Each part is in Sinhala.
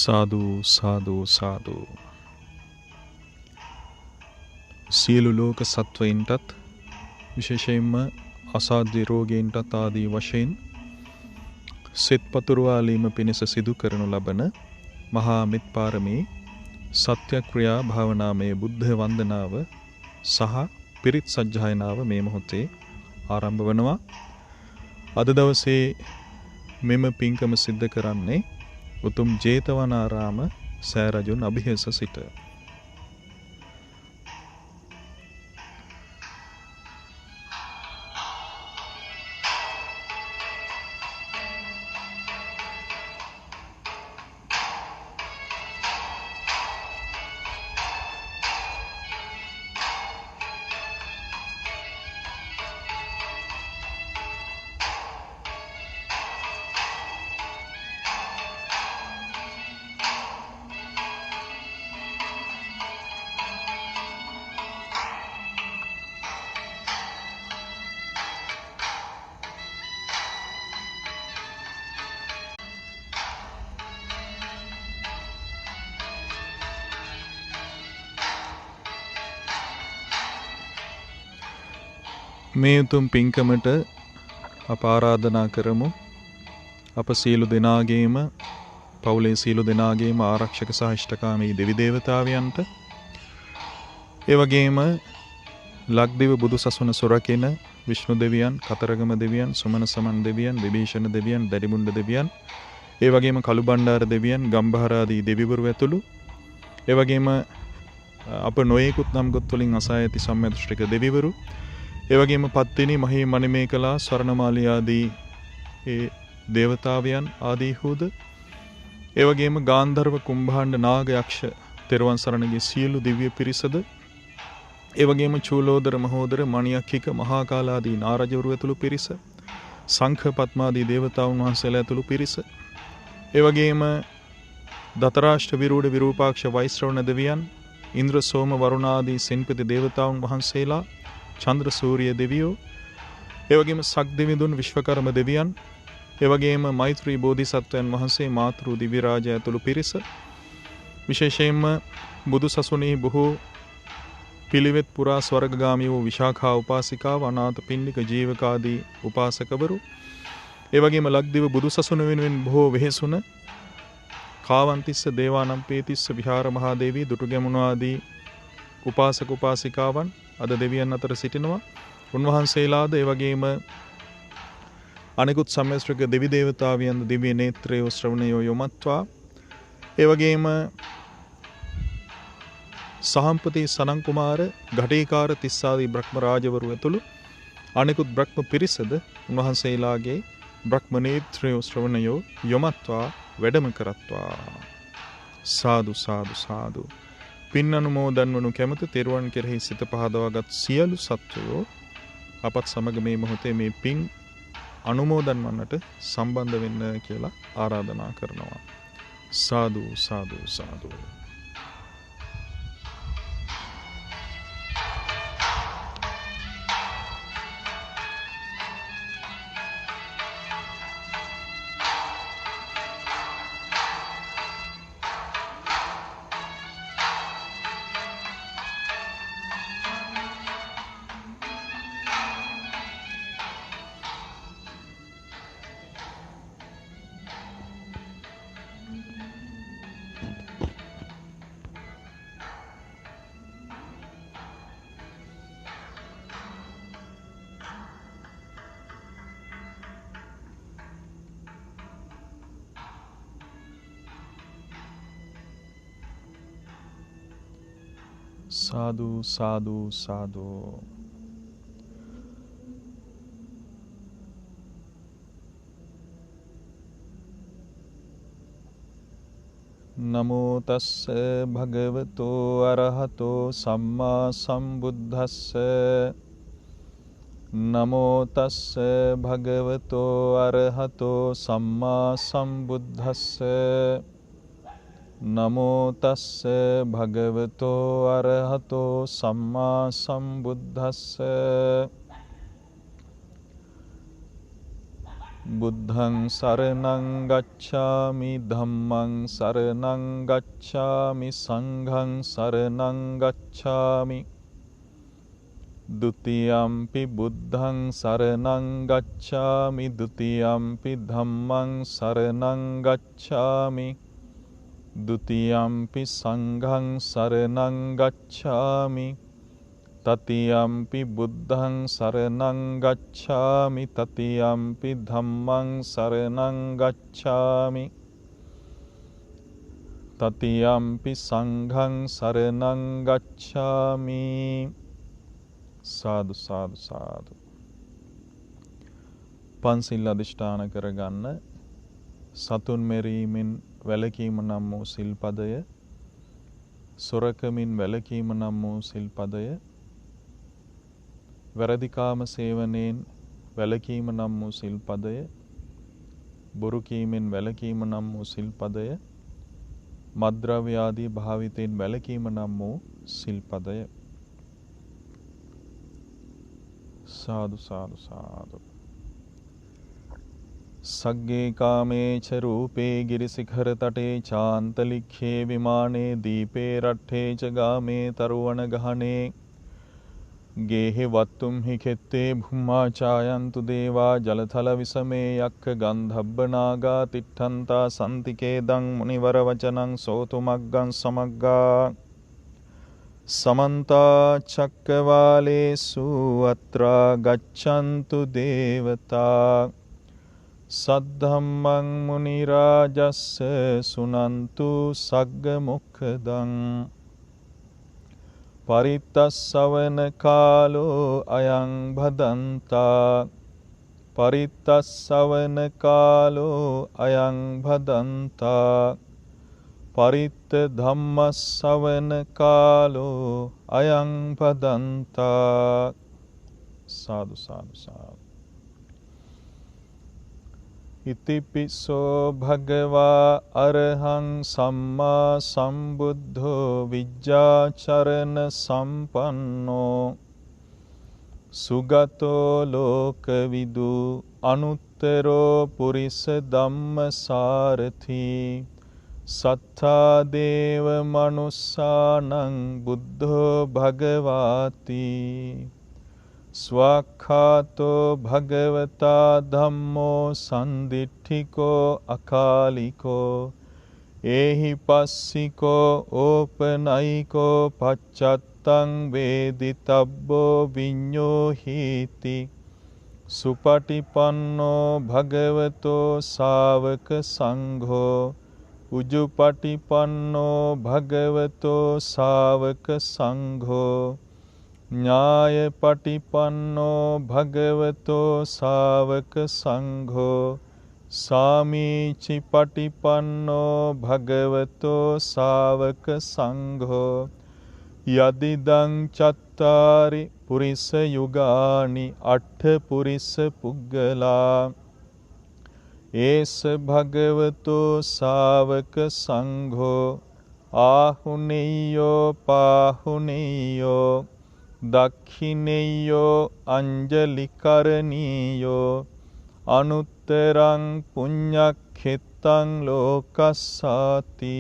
සාදු සාදු සාදු. සියලු ලෝක සත්වයින්ටත් විශේෂයෙන්ම අසාධ්‍ය රෝගීන්ටත් ආදී වශයෙන් සිත පතුරවාලීම පිණිස සිදු කරනු ලබන මහා මිත්පාරමී සත්‍යක්‍රියා භාවනාමය බුද්ධ වන්දනාව සහ පිරිත් සජ්ජායනාව මේ මොහොතේ ආරම්භ වනවා. අද දවසේ මෙම පින්කම සිද්ධ කරන්නේ උතුම් ජේතවනාරාම සෑරජුන් අභිහස සිට. මේ උතුම් පින්කමට අප ආරාධනා කරමු. අප සියලු දෙනාගේම පවුලේ සියලු දෙනාගේම ආරක්ෂක සහ ඉෂ්ඨකාමී දෙවි දේවතාවයන්ට, ඒ වගේම ලක්දිව බුදු සසුන සොරකින විෂ්ණු දෙවියන්, කතරගම දෙවියන්, සුමන සමන් දෙවියන්, විභීෂණ දෙවියන්, දැරිමුණ්ඩ දෙවියන්, ඒ වගේම කළුබණ්ඩාර දෙවියන්, ගම්බහර ආදී දෙවිවරු ඇතුළු, ඒ වගේම අප නොයෙකුත් නම් ගොත් වලින් අසා ඇති සම්මදෘෂ්ටික දෙවිවරු, ඒ වගේම පත්තිනි, මහී මණිමේකලා, ස්වර්ණමාලී ආදී ඒ දේවතාවයන් ආදීහුද, ඒ වගේම ගාන්ධර්ව, කුම්භාණ්ඩ, නාග, යක්ෂ තෙරුවන් සරණගේ සියලු දිව්‍ය පිරිසද, ඒ වගේම චූලෝදර, මහෝදර, මණියක්ඛික, මහා කාල ආදී නාරජවරු ඇතුළු පිරිස, සංඛ පත්මාදී දේවතාවුන් වහන්සේලා ඇතුළු පිරිස, ඒ වගේම දතරාෂ්ට විරූඪ විරූපාක්ෂ වෛශ්‍රවණ දෙවියන්, ඉන්ද්‍ර සෝම වරුණ ආදී සෙන්පති දේවතාවුන් වහන්සේලා, චන්ද්‍ර සූර්ය දෙවියෝ, ඒ වගේම සක් දෙවිඳුන්, විශ්වකර්ම දෙවියන්, ඒ වගේම මෛත්‍රී බෝධිසත්වයන් වහන්සේ, මාතෘ දිව්‍ය රාජ ඇතුළු පිරිස, විශේෂයෙන්ම බුදු සසුනේ බොහෝ පිළිවෙත් පුරා ස්වර්ගගාමී වූ විශාඛා උපාසිකාව, අනාථ පිණ්ඩික ජීවකාදී උපාසකවරු, ඒ වගේම ලක්දිව බුදු සසුන වෙනුවෙන් බොහෝ වෙහෙසුන කාවන්තිස්ස, දේවානම්පියතිස්ස, විහාර මහාදේවී, දුටුගැමුණු ආදී උපාසක උපාසිකාවන් අද දෙවියන් අතර සිටිනවා. උන්වහන්සේලාද ඒ වගේම අනෙකුත් සම්මිශ්‍රක දෙවි දේවතාවියන් දිව්‍ය නේත්‍රයෝ ශ්‍රවණයෝ යොමත්වා, ඒ වගේම සහම්පති, සනන් කුමාර, ඝටීකාර, තිස්සාදී බ්‍රහ්ම රාජවරු ඇතුළු අනෙකුත් බ්‍රහ්ම පිරිසද උන්වහන්සේලාගේ බ්‍රහ්ම නේත්‍රයෝ ශ්‍රවණයෝ යොමත්වා වැඩම කරත්වා. සාදු සාදු සාදු. පින් අනුමෝදන් වනු කැමති තෙරුවන් කෙරෙහි සිත පහදවාගත් සියලු සත්වයෝ අපත් සමග මේ මොහොතේ මේ පින් අනුමෝදන් වන්නට සම්බන්ධ වෙන්න කියලා ආරාධනා කරනවා. සාදු සාදු සාදු. සාදු සාදු සාදු. නමෝ තස්ස භගවතෝ අරහතෝ සම්මා සම්බුද්දස්ස. නමෝ තස්ස භගවතෝ අරහතෝ සම්මා සම්බුද්දස්ස. නමෝ තස්ස භගවතෝ අරහතෝ සම්මා සම්බුද්දස්ස. බුද්ධං සරණං ගච්ඡාමි ධම්මං සරණං ගච්ඡාමි සංඝං සරණං ගච්ඡාමි ဒုတိယံ පි බුද්ධං සරණං ගච්ඡාමි ဒုတိယံ පි ධම්මං සරණං ගච්ඡාමි ဒုတိယံ පි සංඝං සරණං ගච්ඡාමි තතියම්පි බුද්ධං සරණං ගච්ඡාමි තතියම්පි ධම්මං සරණං ගච්ඡාමි තතියම්පි සංඝං සරණං ගච්ඡාමි සාදු සාදු සාදු පන්සිල් අධිෂ්ඨාන කරගන්න සතුන් මෙරීමෙන් වැළකීම නම් වූ සිල්පදය සොරකමින් වැළකීම නම් වූ සිල්පදය වැරදිකාම සේවනයෙන් වැළකීම නම් වූ සිල්පදය බොරු කීමෙන් වැළකීම නම් වූ සිල්පදය මත්ද්‍රව්‍ය ආදී භාවිතයෙන් වැළකීම නම් වූ සිල්පදය සාදු සාදු සාදු සග්ගේ කාමේච රූපේ ගිරිසිඛර තටේ චාන්තලික්ඛේ විමානේ දීපේ රට්ඨේ ච ගාමේ තරුවන ගහනේ ගේහෙ වත්තුම් හි කෙත්තේ භුම්මා ඡායන්තු දේවා ජලතල විසමේ යක්ඛ ගන්ධබ්බ නාගා තිට්ඨන්තා සම්තිකේදං මුනිවර වචනං සෝතු මග්ගං සමග්ගා සමන්තා චක්කවාලේසු අත්‍රා ගච්ඡන්තු දේවතා සද්ධම්මං මුනි රාජස්ස සුනන්තු සග්ග මොක්ඛදං පරිත්තස්සවන කාලෝ අයං භදන්තා පරිත්තස්සවන කාලෝ අයං භදන්තා පරිත්ත ධම්මස්සවන කාලෝ අයං භදන්තා සාදු සාදු සාදු ඉතිපිසෝ භගවා අරහං සම්මා සම්බුද්ධෝ විජ්ජාචරණ සම්පන්නෝ සුගතෝ ලෝකවිදු අනුත්තරෝ පුරිස ධම්මසාරථි සත්තා දේව මනුස්සානං බුද්ධෝ භගවාති ස්වාක්ඛාතෝ භගවතා ධම්මෝ සන්දිට්ඨිකෝ අකාලිකෝ ඒහි පස්සිකෝ ඕපනයිකෝ පච්චත්තං වේදිතබ්බෝ විඤ්ඤෝ හීති සුපටිපන්නෝ භගවතෝ ශාවක සංඝෝ උජුපටිපන්නෝ භගවතෝ ශාවක සංඝෝ ඥායපටිපන්නෝ භගවතෝ ශාවක සංඝෝ සාමීචි පටිපන්නෝ භගවතෝ ශාවක සංඝෝ යදිදං චත්තාරි පුරිස යුගානි අට්ඨ පුරිස පුග්ගලා ඒස භගවතෝ ශාවක සංඝෝ ආහුනේයෝ පාහුනේයෝ දක්ඛිනේයෝ අංජලිකරණීයෝ අනුත්තරං පුඤ්ඤක්ඛෙත්තං ලෝකස්සාති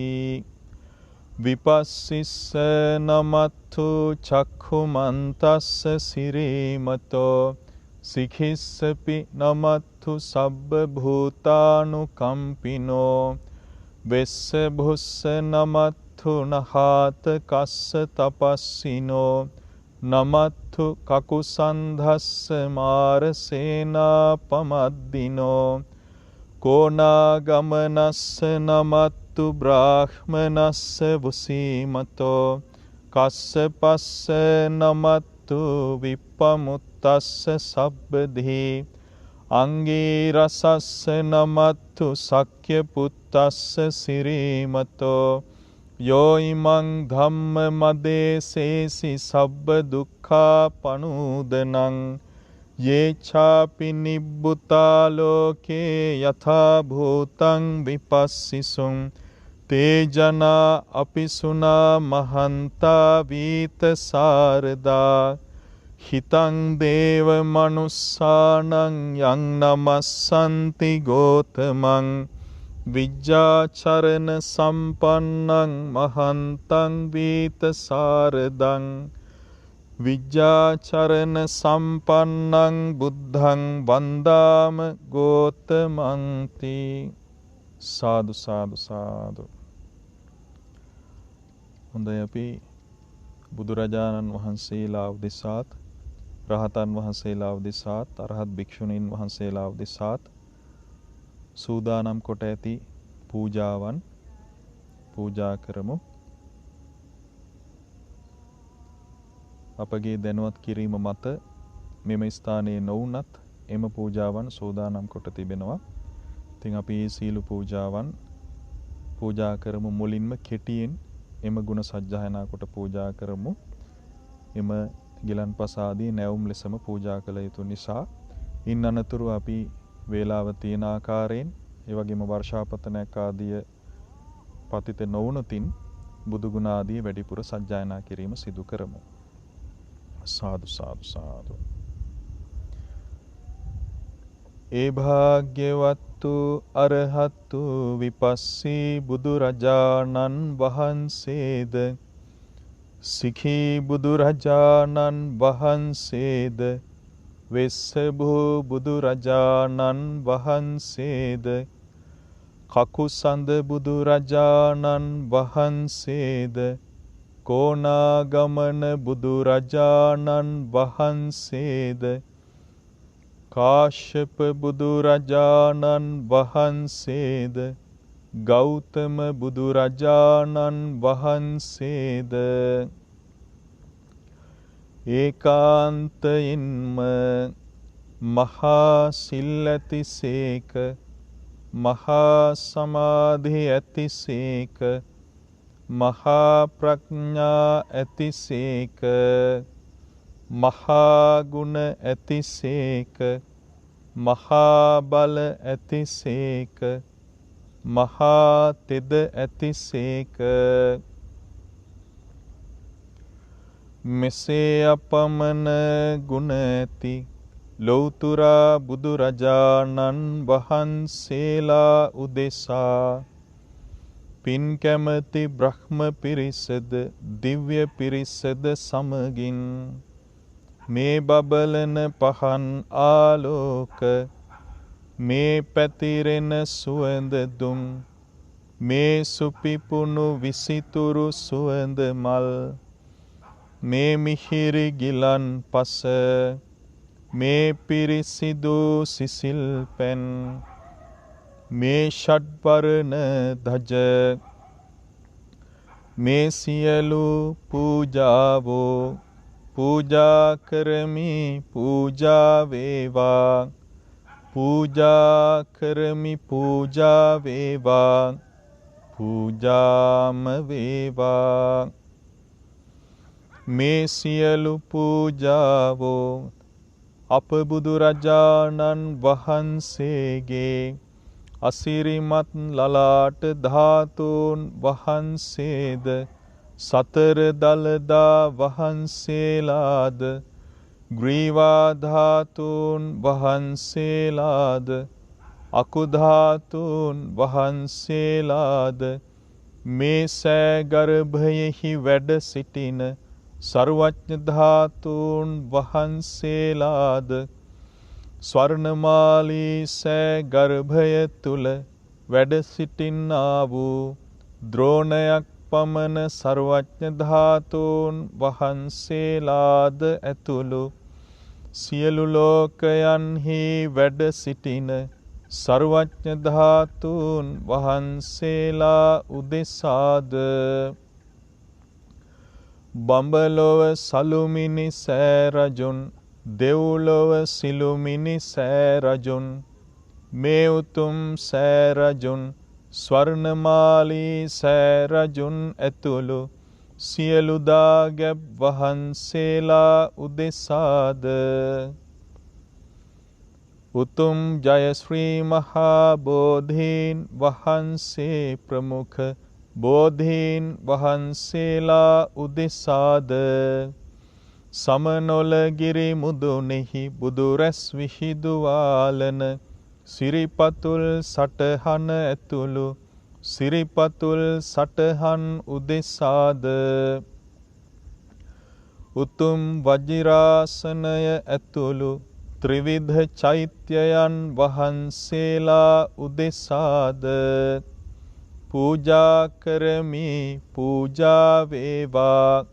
විපස්සිස්ස නමත්තු චක්ඛුමන්තස්ස සිරීමතෝ සිඛිස්සපි නමත්තු සබ්බ භූතානුකම්පිනෝ වෙස්ස භුස්ස නමත්තු නහාත කස්ස තපස්සිනෝ නමත්තු කකුසන්ධස්ස මාරසේනා පමද්දිනෝ කෝනාගමනස්ස නමත්තු බ්‍රාහ්මනස්ස වසීමතෝ කස්සපස්ස නමත්තු විප්පමුත්තස්ස සබ්බදී අංගීරසස්ස නමත්තු සක්්‍ය පුත්තස්ස සිරීමතෝ යෝයිමං ධම්ම මදේසේසි සබ්බ දුක්ඛා පනූදනං යේචාපි නිබ්බුතා ලෝකේ යථා භූතං විපස්සිසුං තේජනා අපිසුනා මහන්තා වීත සාරදා හිතං දේව මනුස්සානං යං නමස්සන්ති ගෝතමං විජ්ජාචරණ සම්පන්නං මහන්තං වීතසාරදං විජ්ජාචරණ සම්පන්නං බුද්ධං වන්දාම ගෝතමන්ති. සාදු සාදු සාදු. හොඳයි, අපි බුදුරජාණන් වහන්සේලා උදෙසාත් රහතන් වහන්සේලා උදෙසාත් අරහත් භික්ෂුණීන් වහන්සේලා උදෙසාත් සූදානම් කොට ඇති පූජාවන් පූජා කරමු. අපගේ දැනුවත් කිරීම මත මෙම ස්ථානයේ නොවුනත් එම පූජාවන් සූදානම් කොට තිබෙනවා. ඉතින් අපි මේ සීල පූජාවන් පූජා කරමු. මුලින්ම කෙටියෙන් එම ගුණ සජ්ජායනා කොට පූජා කරමු. එම ගිලන්පස ආදී නැවුම් ලෙසම පූජා කළ යුතු නිසා ඉන් අනතුරු අපි වේලාව තියෙන ආකාරයෙන් ඒ වගේම වර්ෂාපතනයක් ආදී පතිත නොවුනොතින් බුදු ගුණ ආදී වැඩිපුර සජ්ජායනා කිරීම සිදු කරමු. සාදු සාදු සාදු. ඒ භාග්‍යවත්තු අරහත්තු විපස්සී බුදුරජාණන් වහන්සේද සිඛී බුදුරජාණන් වහන්සේද වෙස්සභූ බුදුරජාණන් වහන්සේද කකුසඳ බුදුරජාණන් වහන්සේද කෝනාගමන බුදුරජාණන් වහන්සේද කාශ්‍යප බුදුරජාණන් වහන්සේද ගෞතම බුදුරජාණන් වහන්සේද ඒකාන්තයෙන්ම මහා සිල් ඇතිසේක මහා සමාධි ඇතිසේක මහා ප්‍රඥා ඇතිසේක මහා ගුණ ඇතිසේක මහා බල ඇතිසේක මහා තෙද ඇතිසේක. මෙසේ අපමණ ගුණ ඇති ලෞතුරා බුදුරජාණන් වහන්සේලා උදෙසා පින් කැමති බ්‍රහ්ම පිරිසද දිව්‍ය පිරිසද සමගින් මේ බබලන පහන් ආලෝක මේ පැතිරෙන සුවඳ දුම් මේ සුපිපුණු විසිතුරු සුවඳ මල් මේ මිහිරි ගිලන් පස මේ පිරිසිදු සිසිල් පැන් මේ ෂඩ්වර්ණ ධජ මේ සියලු පූජාවෝ පූජා කරමි පූජා වේවා පූජා කරමි පූජා වේවා පූජාම වේවා. මේ සියලු පූජාවෝ අප බුදුරජාණන් වහන්සේගේ අසිරිමත් ලලාට ධාතුන් වහන්සේද සතර දළදා වහන්සේලාද ග්‍රීවා ධාතුන් වහන්සේලාද අකුධාතුන් වහන්සේලාද මේ සෑ ගර්භයෙහි වැඩ සිටින සර්වඥ ධාතුන් වහන්සේලාද ස්වර්ණමාලී සෑ ගර්භය තුල වැඩ සිටින්නා වූ ද්‍රෝණයක් පමණ සර්වඥ ධාතුන් වහන්සේලාද ඇතුළු සියලු ලෝකයන්හි වැඩ සිටින සර්වඥ ධාතුන් වහන්සේලා උදෙසාද බඹලොව සලුමිනි සෑ රජුන් දෙව්ලොව සිළුමිණි සෑ රජුන් මේ උතුම් සෑ රජුන් ස්වර්ණමාලී සෑ රජුන් ඇතුළු සියලු දාගැබ් වහන්සේලා උදෙසාද උතුම් ජයශ්‍රී මහා බෝධීන් වහන්සේ ප්‍රමුඛ බෝධීන් වහන්සේලා උදෙසාද සමනොලගිරි මුදුනෙහි බුදුරැස් විහිදුවාලන සිරිපතුල් සටහන ඇතුළු සිරිපතුල් සටහන් උදෙසාද උතුම් වජිරාසනය ඇතුළු ත්‍රිවිධ චෛත්‍යයන් වහන්සේලා උදෙසාද පූජා කරමි පූජා වේවා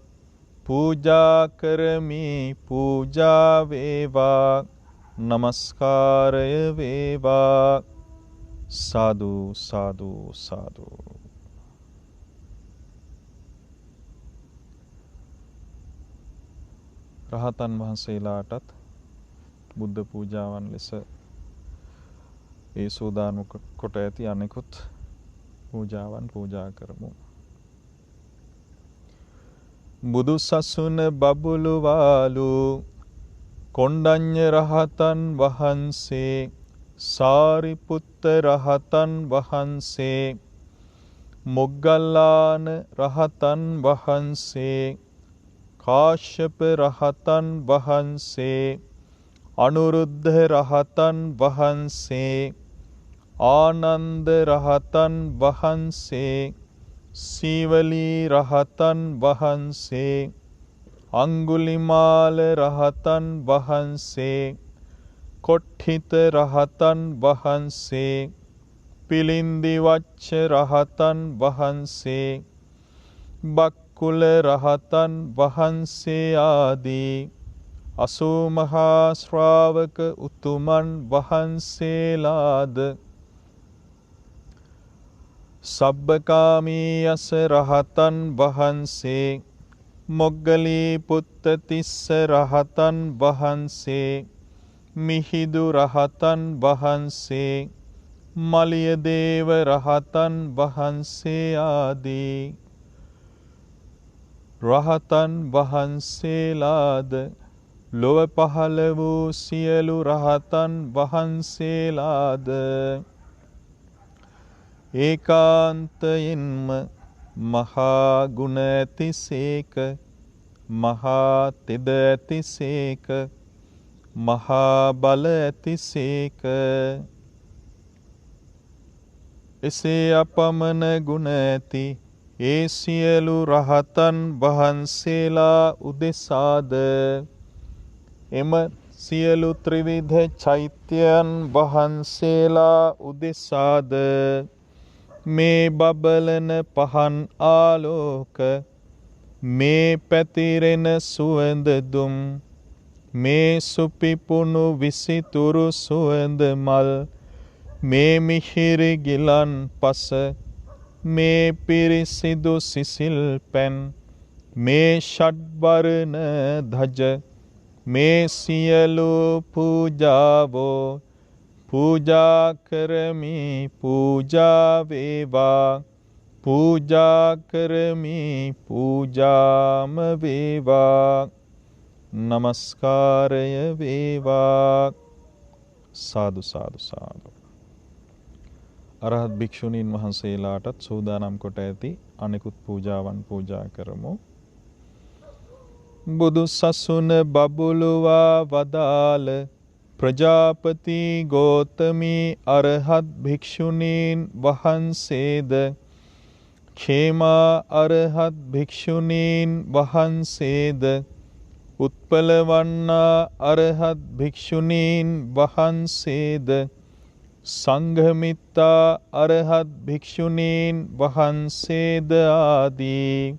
පූජා කරමි පූජා වේවා නමස්කාරය වේවා සාදු සාදු සාදු. රහතන් වහන්සේලාටත් බුද්ධ පූජාවන් ලෙස ඒ සූදානම් කොට ඇති අනෙකුත් පූජාවන් පූජා කරමු. බුදු සසුන බබළුවාලු කොණ්ඩඤ්ඤ රහතන් වහන්සේ සාරිපුත්ත රහතන් වහන්සේ මොග්ගල්ලාන රහතන් වහන්සේ කාශ්‍යප රහතන් වහන්සේ අනුරුද්ධ රහතන් වහන්සේ ආනන්ද රහතන් වහන්සේ සීවලී රහතන් වහන්සේ අංගුලිමාල රහතන් වහන්සේ කොට්ඨිත රහතන් වහන්සේ පිලින්දි වච්ච රහතන් වහන්සේ බක්කුල රහතන් වහන්සේ ආදී 80 මහා ශ්‍රාවක උතුමන් වහන්සේලාද සබ්බකාමී යස රහතන් වහන්සේ මොග්ගලී පුත්ත තිස්ස රහතන් වහන්සේ මිහිදු රහතන් වහන්සේ මලියදේව රහතන් වහන්සේ ආදී රහතන් වහන්සේලාද ලොව පහළ වූ සියලු රහතන් වහන්සේලාද ඒකාන්තයෙන්ම මහා ගුණ ඇතිසේක මහා තෙද ඇතිසේක මහා බල ඇතිසේක එසේ අපමණ ගුණ ඇති ඒ සියලු රහතන් වහන්සේලා උදෙසාද එම සියලු ත්‍රිවිධ චෛත්‍යයන් වහන්සේලා උදෙසාද මේ බබලන පහන් ආලෝක මේ පැතිරෙන සුවඳ දුම් මේ සුපිපුණු විසිතුරු සුවඳ මල් මේ මිහිරි ගිලන් පස මේ පිරිසිදු සිසිල් පැන් මේ ෂඩ්වර්ණ ධජ මේ සියලු පූජාවෝ පූජා කරමි පූජා වේවා පූජා කරමි පූජාම වේවා නමස්කාරය වේවා සාදු සාදු සාදු. අරහත් භික්ෂුණීන් වහන්සේලාටත් සූදානම් කොට ඇති අනෙකුත් පූජාවන් පූජා කරමු. බුදු සසුන බබළුවා වදාළ ප්‍රජාපති ගෝතමී අරහත් භික්ෂුණීන් වහන්සේද ඛේමා අරහත් භික්ෂුණීන් වහන්සේද උත්පලවන්නා අරහත් භික්ෂුණීන් වහන්සේද සංඝමිත්තා අරහත් භික්ෂුණීන් වහන්සේද ආදී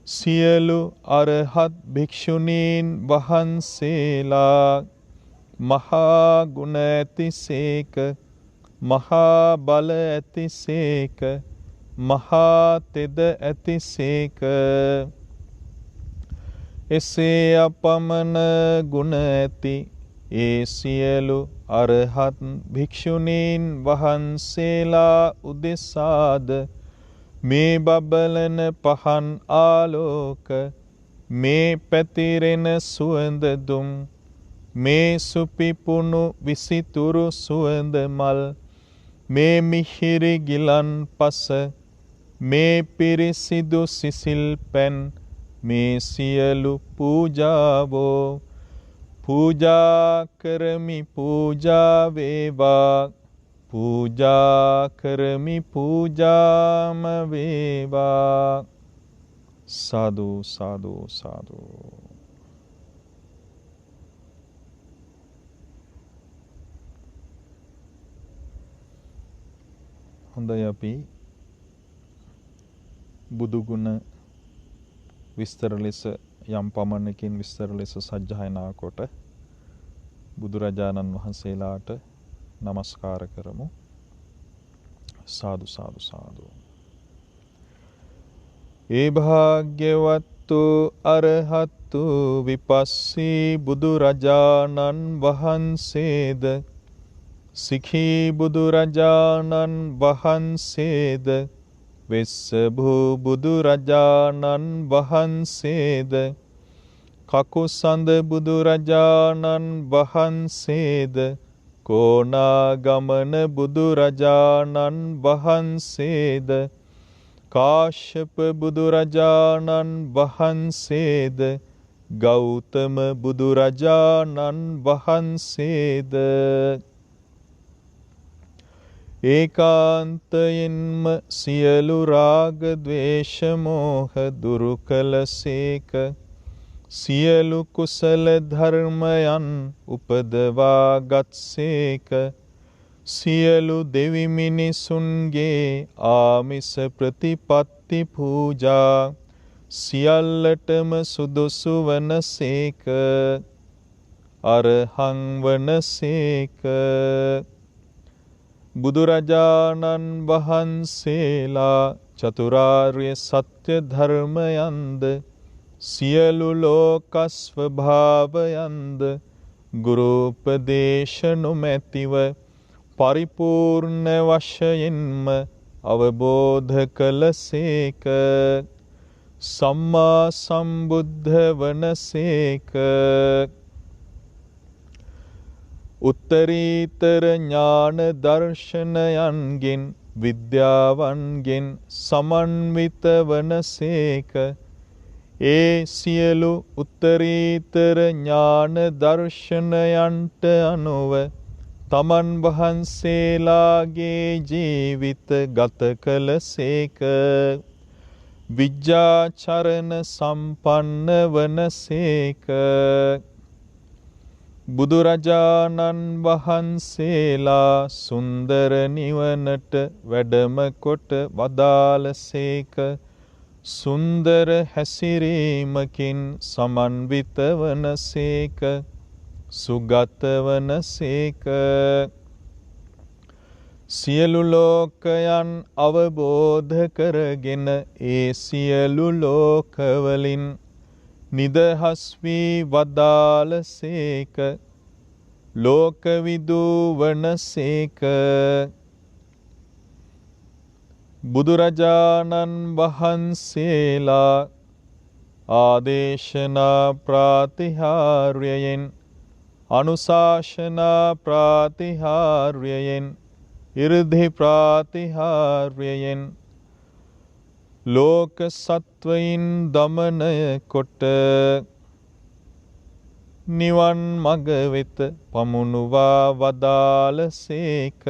සියලු අරහත් භික්ෂුණීන් වහන්සේලා මහා ගුණ ඇතිසේක මහා බල ඇතිසේක මහා තෙද ඇතිසේක එසේ අපමණ ගුණ ඇති ඒ සියලු අරහත් භික්ෂුණීන් වහන්සේලා උදෙසාද මේ බබලන පහන් ආලෝක මේ පැතිරෙන සුවඳ දුම් මේ සුපිපුණු විසිතුරු සුවඳ මල් මේ මිහිරි ගිලන් පස මේ පිරිසිදු සිසිල් පැන් මේ සියලු පූජාවෝ පූජා කරමි පූජා වේවා පූජා කරමි පූජාම වේවා. සාදු සාදු සාදු. හොඳයි, අපි බුදු ගුණ විස්තර ලෙස යම් පමණකින් විස්තර ලෙස සජ්ජායනා කොට බුදුරජාණන් වහන්සේලාට නමස්කාර කරමු. සාදු සාදු සාදු. ඒ භාග්‍යවත්තු අරහත්තු විපස්සී බුදුරජාණන් වහන්සේද සිඛී බුදුරජාණන් වහන්සේද වෙස්සභූ බුදුරජාණන් වහන්සේද කකුසඳ බුදුරජාණන් වහන්සේද කෝනාගමන බුදුරජාණන් වහන්සේද කාශ්‍යප බුදුරජාණන් වහන්සේද ගෞතම බුදුරජාණන් වහන්සේද ඒකාන්තයෙන්ම සියලු රාග ද්වේෂ මෝහ දුරු කළසේක සියලු කුසල ධර්මයන් උපදවා ගත්සේක සියලු දෙවි මිනිසුන්ගේ ආමිස ප්‍රතිපත්ති පූජා සියල්ලටම සුදුසු වනසේක අරහං වනසේක. බුදුරජාණන් වහන්සේලා චතුරාර්ය සත්‍ය ධර්මයන්ද සියලු ලෝක ස්වභාවයන්ද ගුරුපදේශ නොමැතිව පරිපූර්ණ වශයෙන්ම අවබෝධ කළසේක සම්මා සම්බුද්ධ වනසේක. උත්තරීතර ඥාන දර්ශනයන්ගෙන් විද්‍යාවන්ගෙන් සමන්විත වනසේක ඒ සියලු උත්තරීතර ඥාන දර්ශනයන්ට අනුව තමන් වහන්සේලාගේ ජීවිත ගත කළසේක විජ්ජාචරණ සම්පන්න වනසේක. බුදුරජාණන් වහන්සේලා සුන්දර නිවනට වැඩම කොට වදාළසේක සුන්දර හැසිරීමකින් සමන්විත වනසේක සුගත වනසේක. සියලු ලෝකයන් අවබෝධ කරගෙන ඒ සියලු ලෝකවලින් නිදහස් වී වදාළසේක ලෝකවිදූ වනසේක. බුදුරජාණන් වහන්සේලා ආදේශනා ප්‍රාතිහාර්යයෙන් අනුශාසනා ප්‍රාතිහාර්යයෙන් ඉර්ධි ප්‍රාතිහාර්යයෙන් ලෝක සත්වයින් දමනය කොට නිවන් මඟ වෙත පමුණුවා වදාළසේක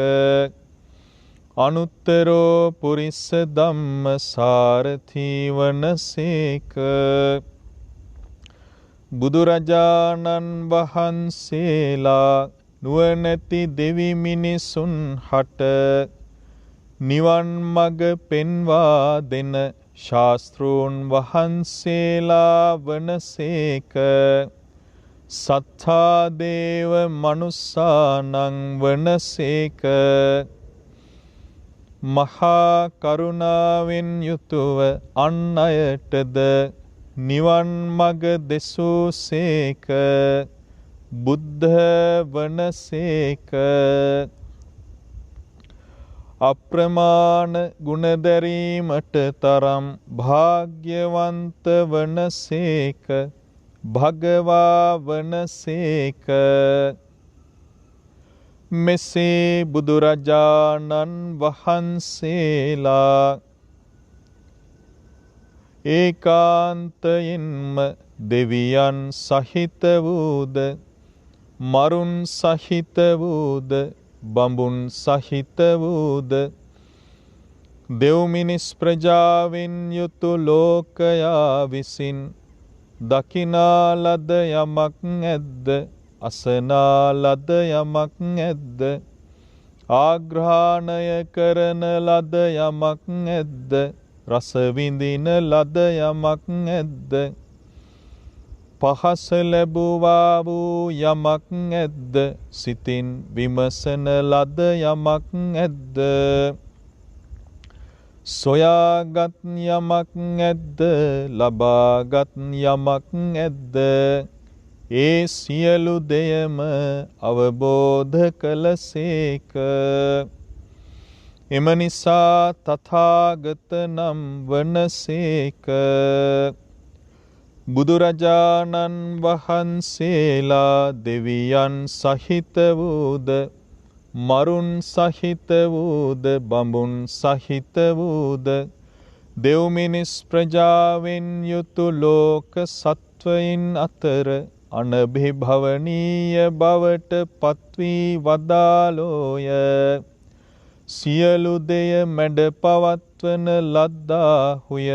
අනුත්තරෝ පුරිස ධම්ම සාරථී වනසේක. බුදුරජාණන් වහන්සේලා නුවණැති දෙවි මිනිසුන් හට නිවන් මඟ පෙන්වා දෙන ශාස්ත්‍රූන් වහන්සේලා වනසේක සත්තා දේව මනුස්සානං වනසේක. මහා කරුණාවෙන් යුතුව අන් අයටද නිවන් මඟ දෙසූසේක බුද්ධ වනසේක. අප්‍රමාණ ගුණදැරීමට තරම් භාග්‍යවන්ත වනසේක භගවා වනසේක. මෙසේ බුදුරජාණන් වහන්සේලා ඒකාන්තයෙන්ම දෙවියන් සහිත වූද මරුන් සහිත වූද බඹුන් සහිත වූද දෙව් මිනිස් ප්‍රජාවෙන් යුතු ලෝකයා විසින් දකිනා ලද යමක් ඇද්ද අසනා ලද යමක් ඇද්ද ආග්‍රහණය කරන ලද යමක් ඇද්ද රස විඳින ලද යමක් ඇද්ද පහස ලැබුවා වූ යමක් ඇද්ද සිතින් විමසන ලද යමක් ඇද්ද සොයාගත් යමක් ඇද්ද ලබාගත් යමක් ඇද්ද ඒ සියලු දෙයම අවබෝධ කළසේක එම නිසා තථාගත නම් වනසේක බුදුරජාණන් වහන්සේලා දෙවියන් සහිත වූද මරුන් සහිත වූද බඹුන් සහිත වූද දෙව් මිනිස් ප්‍රජාවෙන් යුතු ලෝක සත්වයින් අතර අනභිභවනීය බවට පත්වී වදාළෝය සියලු දෙය මැඩ පවත්වන ලද්දාහුය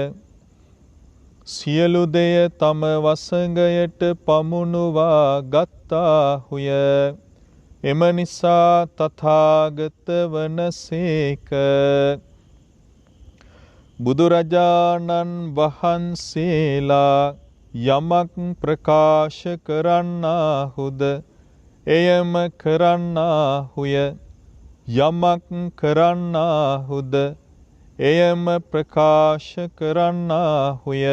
සියලු දෙය තම වසඟයට පමුණුවා ගත්තාහුය එම නිසා තථාගත වනසේක බුදුරජාණන් වහන්සේලා යමක් ප්‍රකාශ කරන්නාහුද එයම කරන්නාහුය යමක් කරන්නාහුද එයම ප්‍රකාශ කරන්නාහුය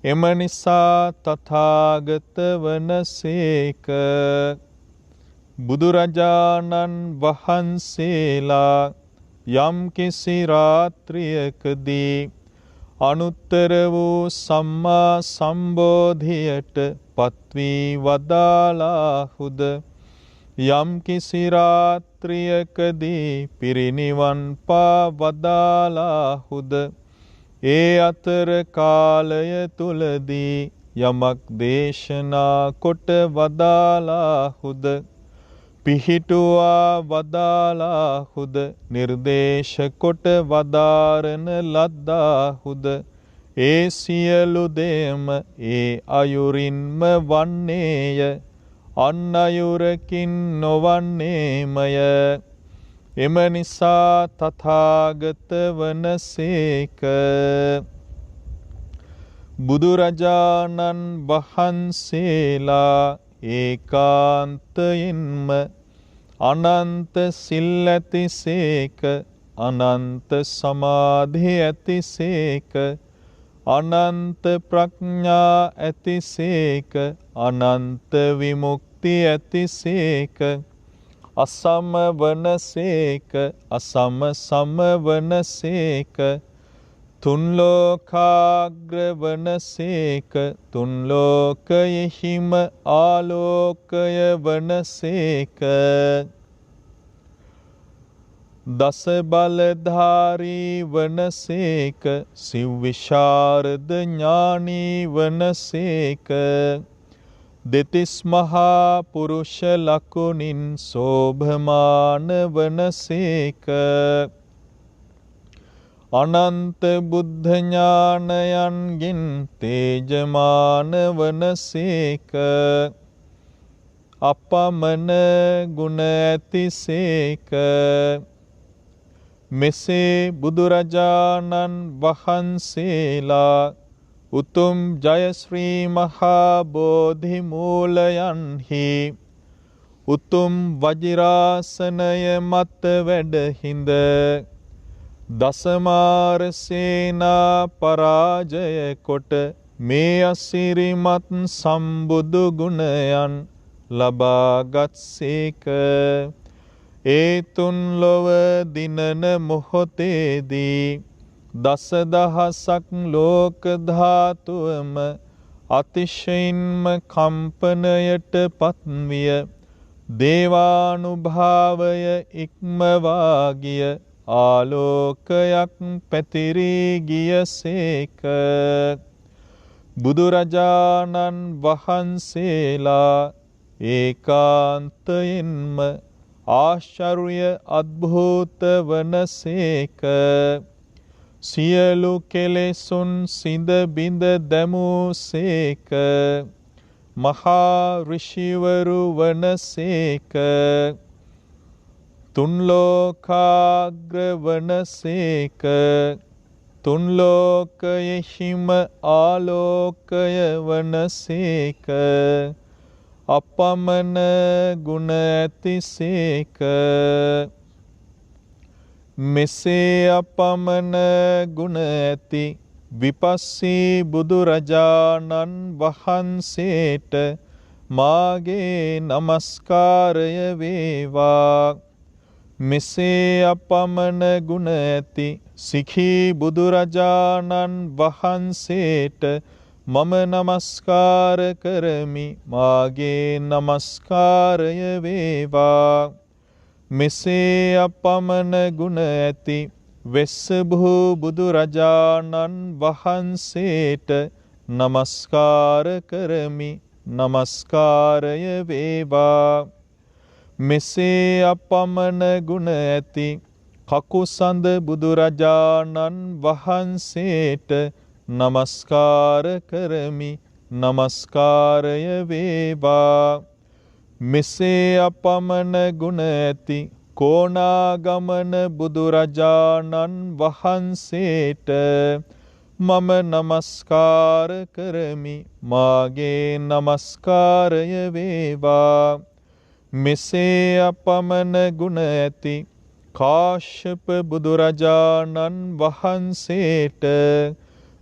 එම නිසා තථාගත වනසේක බුදුරජාණන් වහන්සේලා යම් කිසි රාත්‍රියකදී අනුත්තර වූ සම්මා සම්බෝධියට පත්වී වදාලාහුද යම් කිසි රාත්‍රියකදී පිරිනිවන් පා වදාලාහුද ඒ අතර කාලය තුලදී යමක් දේශනා කොට වදාලාහුද පිහිටුවා වදාලාහුද නිර්දේශ කොට වදාරන ලද්දාහුද ඒ සියලු දෙයම ඒ අයුරින්ම වන්නේය අන් අයුරකින් නොවන්නේමය එම නිසා තථාගත වනසේක බුදුරජාණන් වහන්සේලා ඒකාන්තයෙන්ම අනන්ත සිල් ඇතිසේක අනන්ත සමාධි ඇතිසේක අනන්ත ප්‍රඥා ඇතිසේක අනන්ත විමුක්ති ඇතිසේක අසම වනසේක අසම සම වනසේක තුන් ලෝකාග්‍ර වනසේක තුන් ලෝකයෙහිම ආලෝකය වනසේක දස බලධාරී වනසේක සිව් විශාරද ඥානී වනසේක දෙතිස් මහා පුරුෂ ලකුණින් සෝභමාන වනසේක අනන්ත බුද්ධ ඥානයන්ගින් තේජමාන වනසේක අපමණ ගුණ ඇතිසේක මෙසේ බුදුරජාණන් වහන්සේලා උතුම් ජයශ්‍රී මහා බෝධි මූලයන්හි උතුම් වජිරාසනය මත වැඩහිඳ දසමාර සේනා පරාජය කොට මේ අසිරිමත් සම්බුදු ගුණයන් ලබාගත්සේක ඒ තුන් ලොව දිනන මොහොතේදී දසදහසක් ලෝක ධාතුවම අතිශයින්ම කම්පනයට පත්විය දේවානුභාවය ඉක්මවා ගිය ආලෝකයක් පැතිරී ගියසේක. බුදුරජාණන් වහන්සේලා ඒකාන්තයෙන්ම ආශ්චර්ය අද්භූත වනසේක. සියලු කෙලෙසුන් සිඳ බිඳ දැමූසේක. මහා ඍෂිවරු වනසේක. තුන්ලෝකාග්‍ර වනසේක. තුන්ලෝකයෙහිම ආලෝකය වනසේක. අපමණ ගුණ ඇතිසේක. මෙසේ අපමණ ගුණ ඇති විපස්සී බුදුරජාණන් වහන්සේට මාගේ නමස්කාරය වේවා. මෙසේ අපමණ ගුණ ඇති සිඛී බුදුරජාණන් වහන්සේට මම නමස්කාර කරමි. මාගේ නමස්කාරය වේවා. මෙසේ අපමණ ගුණ ඇති වෙස්සභූ බුදුරජාණන් වහන්සේට නමස්කාර කරමි. නමස්කාරය වේවා. මෙසේ අපමණ ගුණ ඇති කකුසඳ බුදුරජාණන් වහන්සේට නමස්කාර කරමි. නමස්කාරය වේවා. මෙසේ අපමණ ගුණ ඇති කොණාගමන බුදුරජාණන් වහන්සේට මම නමස්කාර කරමි. මාගේ නමස්කාරය වේවා. මෙසේ අපමණ ගුණ ඇති කාශ්‍යප බුදුරජාණන් වහන්සේට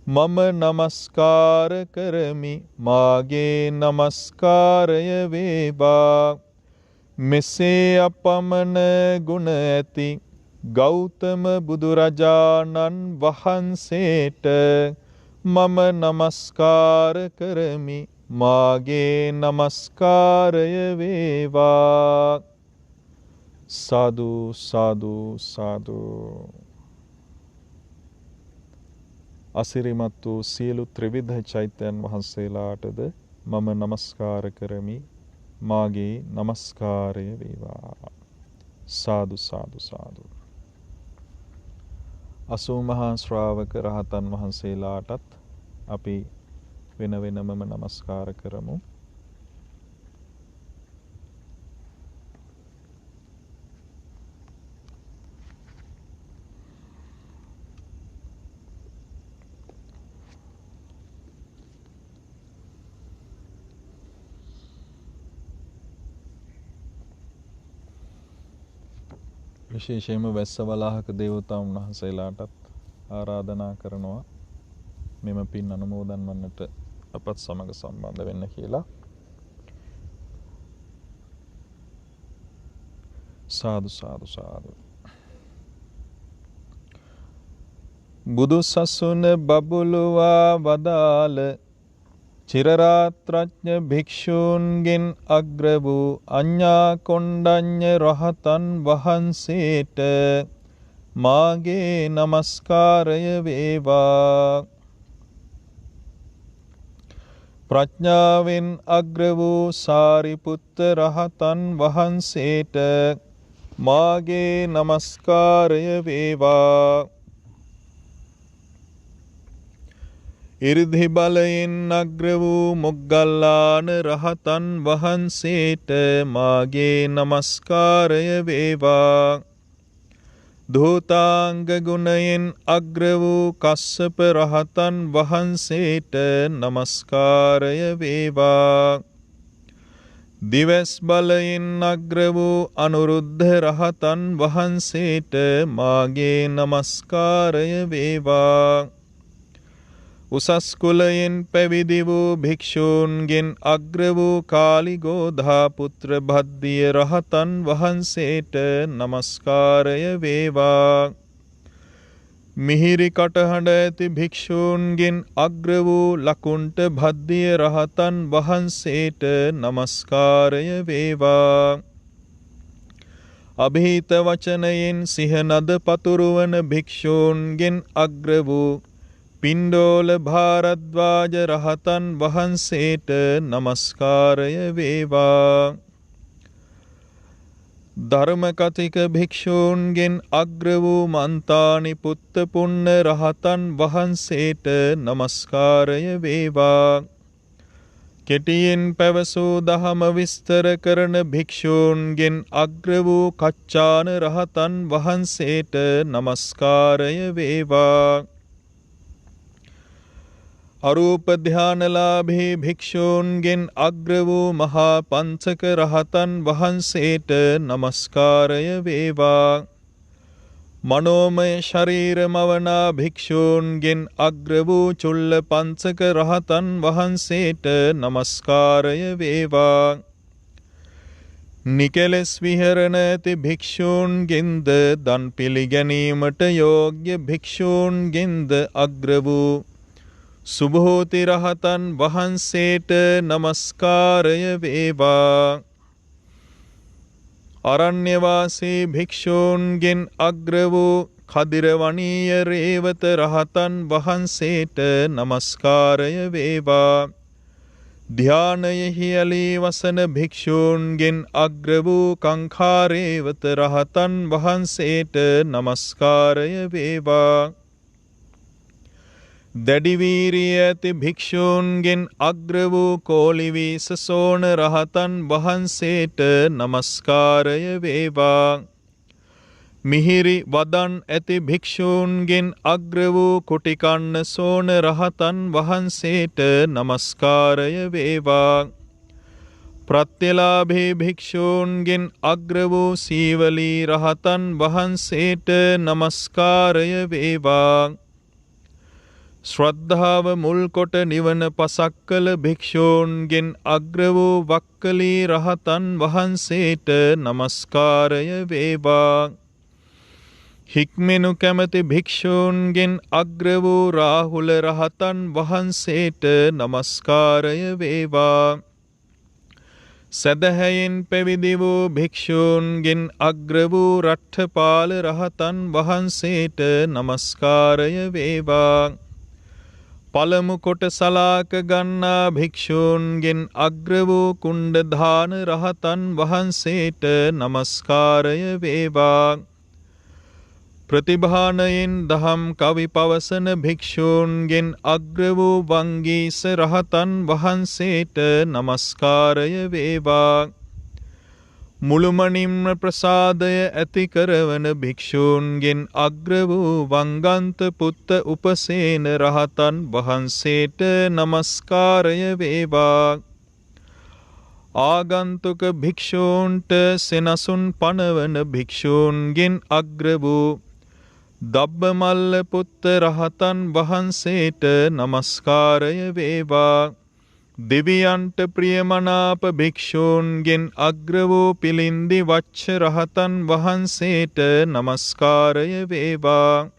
මම නමස්කාර කරමි. මාගේ නමස්කාරය වේවා. මෙසේ අපමණ ගුණ ඇති ගෞතම බුදුරජාණන් වහන්සේට මම නමස්කාර කරමි. මාගේ නමස්කාරය වේවා. සාදු සාදු සාදු. අසිරිමත් වූ සියලු ත්‍රිවිධ චෛත්‍යයන් වහන්සේලාටද මම නමස්කාර කරමි. මාගේ නමස්කාරය වේවා. සාදු සාදු සාදු. 80 මහා ශ්‍රාවක රහතන් වහන්සේලාටත් අපි වෙන වෙනමම නමස්කාර කරමු. විශේෂයෙන්ම වැස්සවලාහක දේවතාවුන් වහන්සේලාටත් ආරාධනා කරනවා මෙම පින් අනුමෝදන් වන්නට අපත් සමග සම්බන්ධ වෙන්න කියලා. සාදු සාදු සාදු. බුදු සසුන බබළුවා වදාළ චිරරාත්‍රඥ භික්ෂූන්ගෙන් අග්‍ර වූ අඤ්ඤා කොණ්ඩඤ්ඤ රහතන් වහන්සේට මාගේ නමස්කාරය වේවා. ප්‍රඥාවෙන් අග්‍ර වූ සාරිපුත්ත රහතන් වහන්සේට මාගේ නමස්කාරය වේවා. ඉර්ධි බලයෙන් අග්‍ර වූ මොග්ගල්ලාන රහතන් වහන්සේට මාගේ නමස්කාරය වේවා. ධූතාංග ගුණයෙන් අග්‍ර වූ කස්සප රහතන් වහන්සේට නමස්කාරය වේවා. දිවස් බලයෙන් අග්‍ර වූ අනුරුද්ධ රහතන් වහන්සේට මාගේ නමස්කාරය වේවා. උසස් කුලයෙන් පැවිදි වූ භික්ෂූන්ගෙන් අග්‍ර වූ කාලිගෝධා පුත්‍ර භද්දිය රහතන් වහන්සේට නමස්කාරය වේවා. මිහිරි කටහඬ ඇති භික්ෂූන්ගෙන් අග්‍ර වූ ලකුණ්ඨ භද්දිය රහතන් වහන්සේට නමස්කාරය වේවා. අභීත වචනයෙන් සිහනද පතුරුවන භික්ෂූන්ගෙන් අග්‍ර වූ පිණ්ඩෝල භාරද්වාජ රහතන් වහන්සේට නමස්කාරය වේවා. ධර්මකතික භික්ෂූන්ගෙන් අග්‍ර වූ මන්තානි පුත්ත පුන්න රහතන් වහන්සේට නමස්කාරය වේවා. කෙටියෙන් පැවසූ දහම විස්තර කරන භික්ෂූන්ගෙන් අග්‍ර වූ කච්චාන රහතන් වහන්සේට නමස්කාරය වේවා. අරූප ධානලාභී භික්ෂූන්ගෙන් අග්‍ර වූ මහා පංචක රහතන් වහන්සේට නමස්කාරය වේවා. මනෝමය ශරීර මවනා භික්ෂූන්ගෙන් අග්‍ර වූ චුල්ල පංචක රහතන් වහන්සේට නමස්කාරය වේවා. නිකලස් විහරණ ඇති භික්ෂූන්ගෙන්ද දන් පිළිගැනීමට යෝග්‍ය භික්ෂූන්ගෙන්ද අග්‍ර වූ සුභෝති රහතන් වහන්සේට නමස්කාරය වේවා. අරණ්‍යවාසී භික්ෂූන්ගෙන් අග්‍ර වූ කදිරවණීය රේවත රහතන් වහන්සේට නමස්කාරය වේවා. ධානයෙහි ඇලී වසන භික්ෂූන්ගෙන් අග්‍ර වූ කංඛාරේවත රහතන් වහන්සේට නමස්කාරය වේවා. දැඩි වීරිය ඇති භික්ෂූන්ගෙන් අග්‍ර වූ කෝලිවීස සෝන රහතන් වහන්සේට නමස්කාරය වේවා. මිහිරි වදන් ඇති භික්ෂූන්ගෙන් අග්‍ර වූ කුටිකන්න සෝන රහතන් වහන්සේට නමස්කාරය වේවා. ප්‍රත්‍යලාභී භික්ෂූන්ගෙන් අග්‍ර වූ සීවලී රහතන් වහන්සේට නමස්කාරය වේවා. ශ්‍රද්ධාව මුල් කොට නිවන පසක් කළ භික්ෂූන්ගෙන් අග්‍ර වූ වක්කලී රහතන් වහන්සේට නමස්කාරය වේවා. හික්මෙනු කැමති භික්ෂූන්ගෙන් අග්‍ර වූ රාහුල රහතන් වහන්සේට නමස්කාරය වේවා. සදහැයෙන් පැවිදි වූ භික්ෂූන්ගෙන් අග්‍ර වූ රට්ඨපාල රහතන් වහන්සේට නමස්කාරය වේවා. පළමු කොට සලාක ගන්නා භික්ෂූන්ගෙන් අග්‍ර වූ කුණ්ඩධාන රහතන් වහන්සේට නමස්කාරය වේවා. ප්‍රතිභානයෙන් දහම් කවි පවසන භික්ෂූන්ගෙන් අග්‍ර වූ වංගීස රහතන් වහන්සේට නමස්කාරය වේවා. මුළුමනින්ම ප්‍රසාදය ඇති කරවන භික්ෂූන්ගෙන් අග්‍ර වූ වංගන්ත පුත්ත උපසේන රහතන් වහන්සේට නමස්කාරය වේවා. ආගන්තුක භික්ෂූන්ට සෙනසුන් පනවන භික්ෂූන්ගෙන් අග්‍ර වූ දබ්බමල්ල පුත්ත රහතන් වහන්සේට නමස්කාරය වේවා. දෙවියන්ට ප්‍රියමනාප භික්ෂූන්ගෙන් අග්‍ර වූ පිළින්දි වච්ච රහතන් වහන්සේට නමස්කාරය වේවා.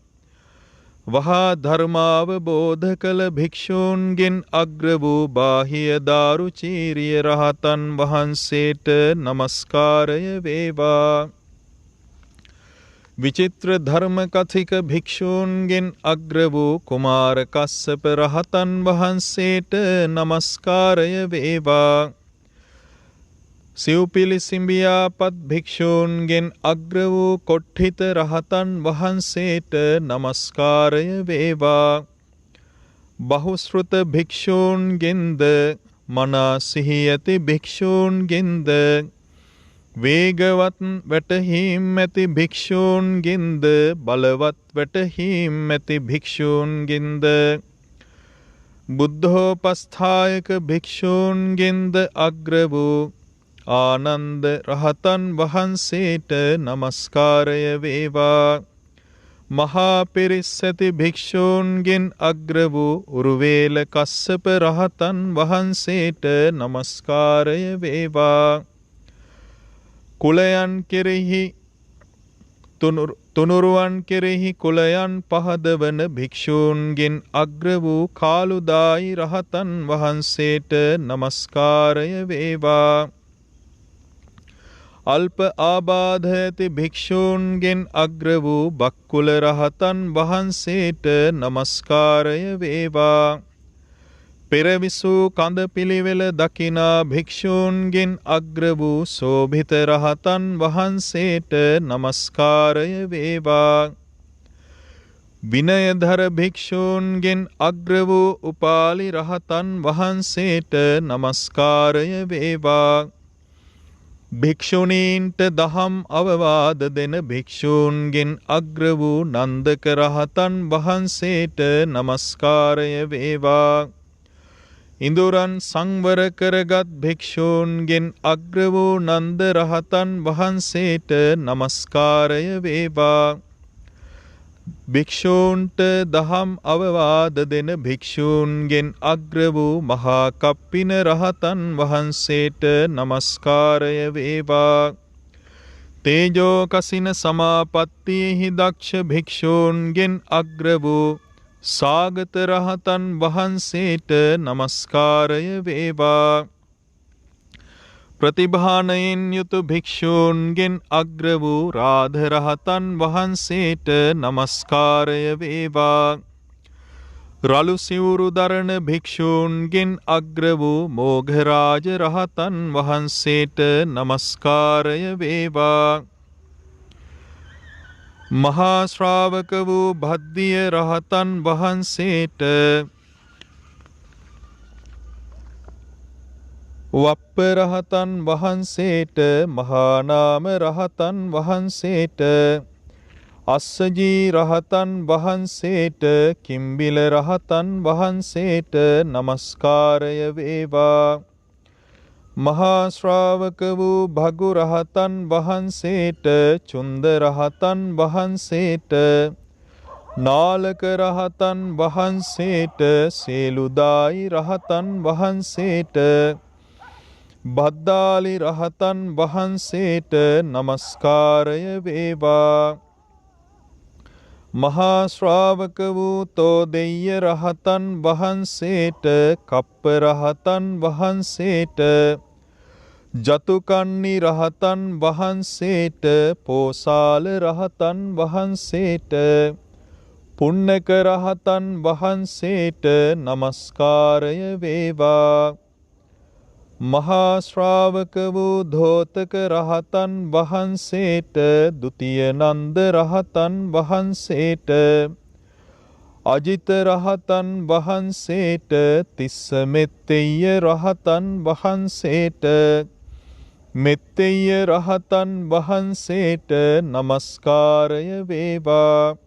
වහා ධර්මාවබෝධ කළ භික්ෂූන්ගෙන් අග්‍ර වූ බාහිය දාරුචීරිය රහතන් වහන්සේට නමස්කාරය වේවා. විචිත්‍ර ධර්ම කථික භික්ෂූන්ගෙන් අග්‍ර වූ කුමාර කස්සප රහතන් වහන්සේට නමස්කාරය වේවා. සිව්පිලි සිඹියාපත් භික්ෂූන්ගෙන් අග්‍ර වූ කොට්ඨිත රහතන් වහන්සේට නමස්කාරය වේවා. බහුශ්‍රුත භික්ෂූන්ගෙන්ද මනා සිහි ඇති භික්ෂූන්ගෙන්ද වේගවත් වැටහීම් ඇති භික්ෂූන්ගෙන්ද බලවත් වැටහීම් ඇති භික්ෂූන්ගෙන්ද බුද්ධෝපස්ථායක භික්ෂූන්ගෙන්ද අග්‍ර වූ ආනන්ද රහතන් වහන්සේට නමස්කාරය වේවා. මහා පිරිස් ඇති භික්ෂූන්ගෙන් අග්‍ර වූ උරුවේල කස්සප රහතන් වහන්සේට නමස්කාරය වේවා. කුලයන් කෙරෙහි තුනුරුවන් කෙරෙහි කුලයන් පහදවන භික්ෂූන්ගෙන් අග්‍ර වූ කාලුදායි රහතන් වහන්සේට නමස්කාරය වේවා. අල්ප ආබාධ ඇති භික්ෂූන්ගෙන් අග්‍ර වූ බක්කුල රහතන් වහන්සේට නමස්කාරය වේවා. පෙරවිසූ කඳ පිළිවෙල දකිනා භික්ෂූන්ගෙන් අග්‍ර වූ සෝභිත රහතන් වහන්සේට නමස්කාරය වේවා. විනයධර භික්ෂූන්ගෙන් අග්‍ර වූ උපාලි රහතන් වහන්සේට නමස්කාරය වේවා. භික්ෂුණීන්ට දහම් අවවාද දෙන භික්ෂූන්ගෙන් අග්‍ර වූ නන්දක රහතන් වහන්සේට නමස්කාරය වේවා. ඉඳුරන් සංවර කරගත් භික්ෂූන්ගෙන් අග්‍ර වූ නන්ද රහතන් වහන්සේට නමස්කාරය වේවා. භික්ෂූන්ට දහම් අවවාද දෙන භික්ෂූන්ගෙන් අග්‍ර වූ මහා කප්පින රහතන් වහන්සේට නමස්කාරය වේවා. තේජෝ කසින සමාපත්තියෙහි දක්ෂ භික්ෂූන්ගෙන් අග්‍ර වූ සාගත රහතන් වහන්සේට නමස්කාරය වේවා. ප්‍රතිභානයෙන් යුතු භික්ෂූන්ගෙන් අග්‍ර වූ රාධ රහතන් වහන්සේට නමස්කාරය වේවා. රළු සිවුරු දරන භික්ෂූන්ගෙන් අග්‍ර වූ මෝඝරාජ රහතන් වහන්සේට නමස්කාරය වේවා. මහා ශ්‍රාවක වූ භද්දිය රහතන් වහන්සේට වප්ප රහතන් වහන්සේට මහානාම රහතන් වහන්සේට අස්සජී රහතන් වහන්සේට කිම්බිල රහතන් වහන්සේට නමස්කාරය වේවා. මහා ශ්‍රාවක වූ භගු රහතන් වහන්සේට චුන්ද රහතන් වහන්සේට නාලක රහතන් වහන්සේට සේලුදායි රහතන් වහන්සේට බද්දාලි රහතන් වහන්සේට නමස්කාරය වේවා. මහා ශ්‍රාවක වූ තෝදෙය්‍ය රහතන් වහන්සේට කප්ප රහතන් වහන්සේට ජතුකන්නි රහතන් වහන්සේට පෝසාල රහතන් වහන්සේට පුන්නක රහතන් වහන්සේට නමස්කාරය වේවා. මහා ශ්‍රාවක වූ ධෝතක රහතන් වහන්සේට දුතිය නන්ද රහතන් වහන්සේට අජිත රහතන් වහන්සේට තිස්ස මෙත්තෙය්‍ය රහතන් වහන්සේට මෙත්තෙය්‍ය රහතන් වහන්සේට නමස්කාරය වේවා.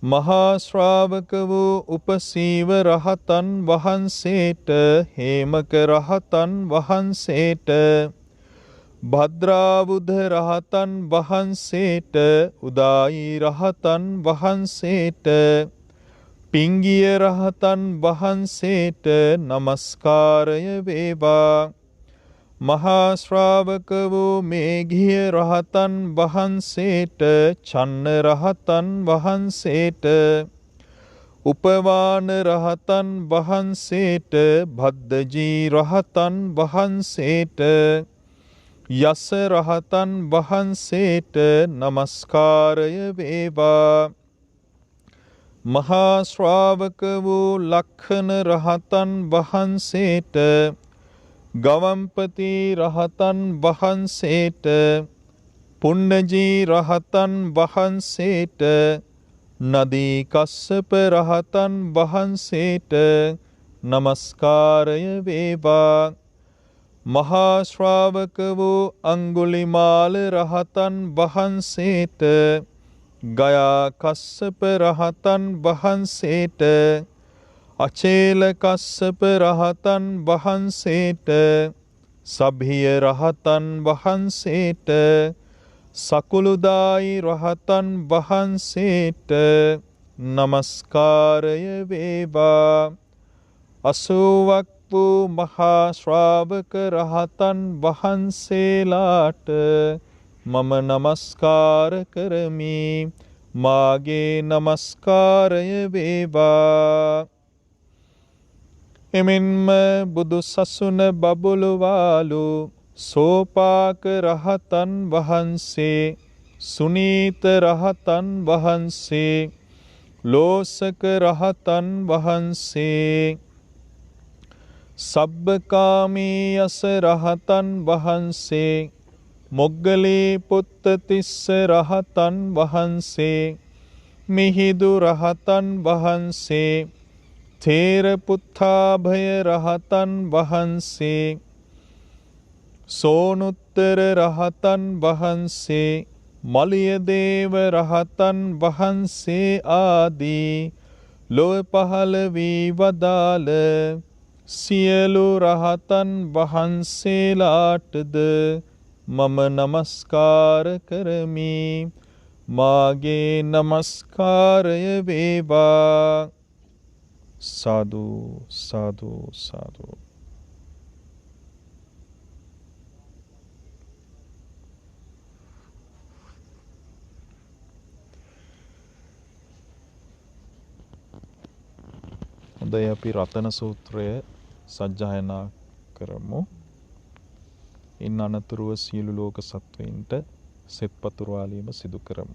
මහා ශ්‍රාවක වූ උපසීව රහතන් වහන්සේට හේමක රහතන් වහන්සේට භද්‍රාවුධ රහතන් වහන්සේට උදායි රහතන් වහන්සේට පිංගිය රහතන් වහන්සේට නමස්කාරය වේවා. මහා ශ්‍රාවක වූ මේඝිය රහතන් වහන්සේට චන්න රහතන් වහන්සේට උපවාන රහතන් වහන්සේට භද්දජී රහතන් වහන්සේට යස රහතන් වහන්සේට නමස්කාරය වේවා. මහා ශ්‍රාවක වූ ලක්ඛන රහතන් වහන්සේට ගවම්පති රහතන් වහන්සේට පුන්නජී රහතන් වහන්සේට නදී කස්සප රහතන් වහන්සේට නමස්කාරය වේවා. මහා ශ්‍රාවක වූ අංගුලිමාල රහතන් වහන්සේට ගයා කස්සප රහතන් වහන්සේට අචේල කස්සප රහතන් වහන්සේට සභිය රහතන් වහන්සේට සකුළුදායි රහතන් වහන්සේට නමස්කාරය වේවා. 80ක් වූ මහා ශ්‍රාවක රහතන් වහන්සේලාට මම නමස්කාර කරමි. මාගේ නමස්කාරය වේවා. එමෙන්ම බුදු සසුන බබළුවාලු සෝපාක රහතන් වහන්සේ, සුනීත රහතන් වහන්සේ, ලෝසක රහතන් වහන්සේ, සබ්බකාමී යස රහතන් වහන්සේ, මොග්ගලී පුත්තතිස්ස රහතන් වහන්සේ, මිහිඳු රහතන් වහන්සේ, තේරපුත්තාභය රහතන් වහන්සේ, සෝනුත්තර රහතන් වහන්සේ, මලියදේව රහතන් වහන්සේ ආදී ලොව පහළ වී වදාළ සියලු රහතන් වහන්සේලාටද මම නමස්කාර කරමි. මාගේ නමස්කාරය වේවා. සාදු සාදු සාදු. හොඳයි, අපි රතන සූත්‍රය සජ්ජායනා කරමු. ඉන් අනතුරුව සියලු ලෝක සත්වයින්ට සෙත් පතුරවාලීම සිදු කරමු.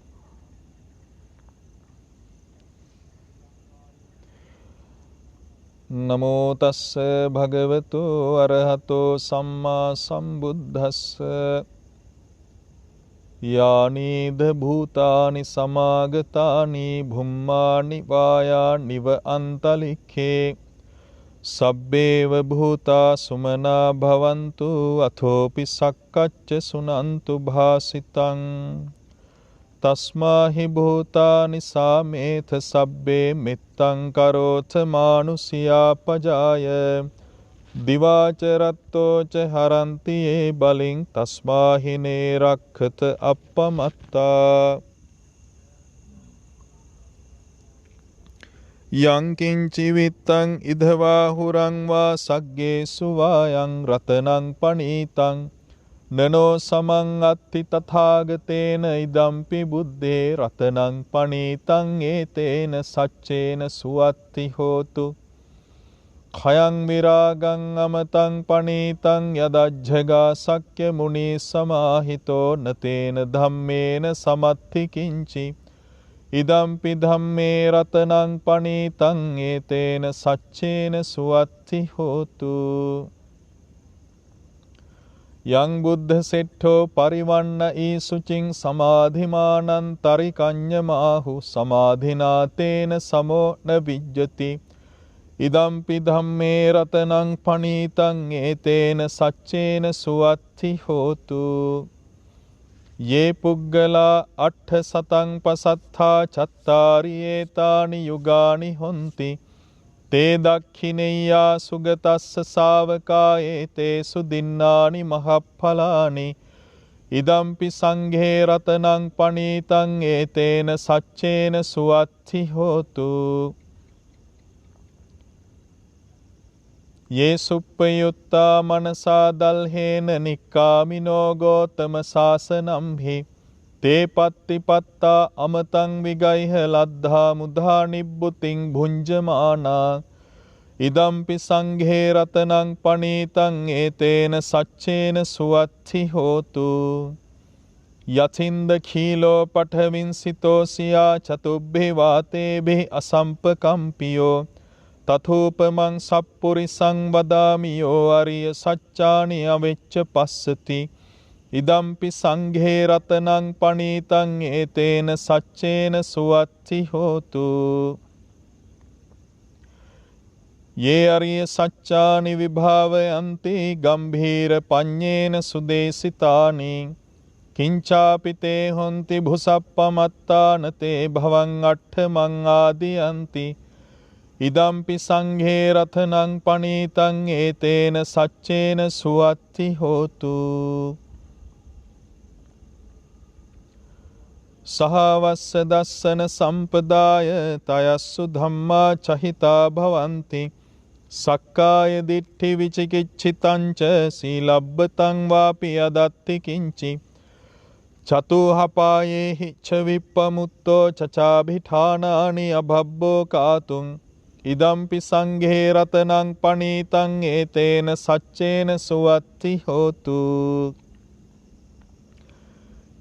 නමෝ තස්ස භගවතු අරහතෝ සම්මා සම්බුද්දස්ස. යානීද භූතානි සමාගතානි භුම්මානි වායානිව අන්තලික්ඛේ සබ්බේව භූතා සුමනා භවන්තු අථෝපි සක්කච්ච සුනන්තු භාසිතං. තස්මාහි භූතානි සාමේත සබ්බේ මෙත්තං කරෝත මානුසියා පජාය දිවාචරත්තෝච හරන්ති ඒ බලින් තස්මාහි නේරක්ඛත අප්පමත්තා. යං කිංචි විත්තං ඉදවා හුරං වා සග්ගේසු වායං රතනං පනීතං නනෝ සමං අත්ති තථාගතේන ඉදම්පි බුද්දේ රතනං පනීතං ඒතේන සච්චේන සුවත්ති හෝතු. khයං විරාගං අමතං පනීතං යදජ්ජගා සක්්‍ය මුනි සමාහිතෝ නතේන ධම්මේන සමත්ති කිංචි ඉදම්පි ධම්මේ රතනං පනීතං ඒතේන සච්චේන සුවත්ති හෝතු. යං බුද්ධ සෙට්ඨෝ පරිවන්න ඊ සුචින් සමාධිමානං තරිකඤ්ඤමාහු සමාධිනාතේන සමෝ න විජ්ජති ඉදම්පි ධම්මේ රතනං පනීතං ඒතේන සච්චේන සුවත්ති හෝතු. යේ පුග්ගලා අට්ඨ සතං පසත්තා චත්තාරි ඒතානි යුගානි හොಂತಿ තේ දක්ඛිනෙය්‍යා සුගතස්ස ශාවකා ඒතේසු දින්නානි මහප්ඵලානි ඉදම්පි සංඝේ රතනං පනීතං ඒතේන සච්චේන සුවත්ති හෝතු. යේ සුප්පයුත්තා මනසා දල්හේන නික්කාමිනෝ ගෝතම සාසනම්හි තේ පත්තිපත්තා අමතං විගයිහ ලද්ධා මුධා නිබ්බුතින් භුංජමානා ඉදම්පි සංඝේ රතනං පනීතං ඒතේන සච්චේන සුවත්ති හෝතු. යතින්ද khīlo පඨවින්සිතෝසියා චතුබ්බේ වාතේබේ අසම්පකම්පියෝ තථූපමං සප්පුරිසං වදාමියෝ අරිය සච්චානි අවෙච්ච පස්සති ඉදම්පි සංඝේ රතනං පනීතං ඒතේන සච්චේන සුවත්ති හෝතු. යේ අරිය සච්චානි විභාවයන්ති ගම්භීර පඤ්ඤේන සුදේසිතානි කිංචාපිතේ හොಂತಿ භුසප්පමත්තාන තේ භවං අට්ඨමං ආදියන්ති ඉදම්පි සංඝේ රතනං පනීතං ඒතේන සච්චේන සුවත්ති හෝතු. සහවස්ස දස්සන සම්පදාය තයස්සු ධම්මා චහිතා භවಂತಿ සක්කාය දිට්ඨි විචිකිච්ඡිතං ච සීලබ්බතං වාපි අදත්ති කිංචි චතුහපායේ හිච්ඡ විප්පමුත්තෝ චචාභිඨානානි අභබ්බෝ කාතුං ඉදම්පි සංඝේ රතනං පනීතං ඒතේන සච්චේන සුවත්ති හෝතු.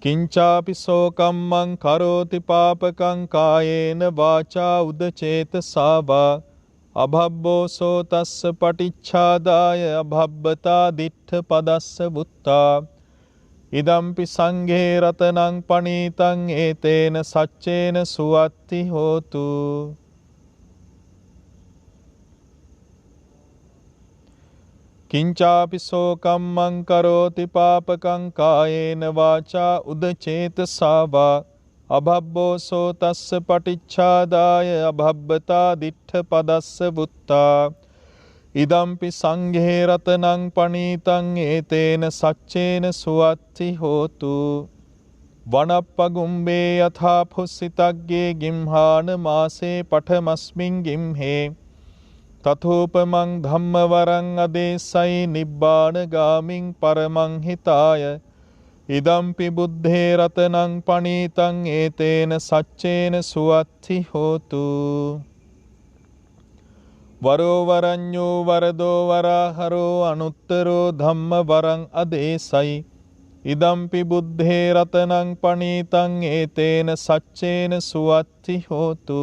කිංචාපි සෝකම්මං කරෝති පාපකං කායේන වාචා උදචේතසා වා අභබ්බෝ සෝතස්ස පටිච්ඡාදාය අභබ්බතා දිට්ඨ පදස්ස බුත්තා. ඉදම්පි සංඝේ රතනං පනීතං ඒතේන සච්චේන සුවත්ති හෝතු. කිංචාපි සෝකම්මං කරෝති පාපකං කායේන වාචා උදචේතසා වා අභබ්බෝ සෝතස්ස පටිච්ඡාදාය අභබ්බතා දිට්ඨ පදස්ස බුත්තා. ඉදම්පි සංඝේ රතනං පනීතං ඒතේන සච්චේන සුවත්ති හෝතු. වනප්පගුම්බේ යථා පුස්සිතග්ගේ ගිම්හාන මාසේ පඨමස්මින් ගිම්හේ තථෝපමං ධම්මවරං අදේසයි නිබ්බාන ගාමින් පරමං හිතාය. ඉදම්පි බුද්ධේ රතනං පනීතං ඒතේන සච්චේන සුවත්ති හෝතු. වරෝ වරඤ්ඤෝ වරදෝ වරාහරෝ අනුත්තරෝ ධම්ම වරං අදේසයි. ඉදම්පි බුද්ධේ රතනං පනීතං ඒතේන සච්චේන සුවත්ති හෝතු.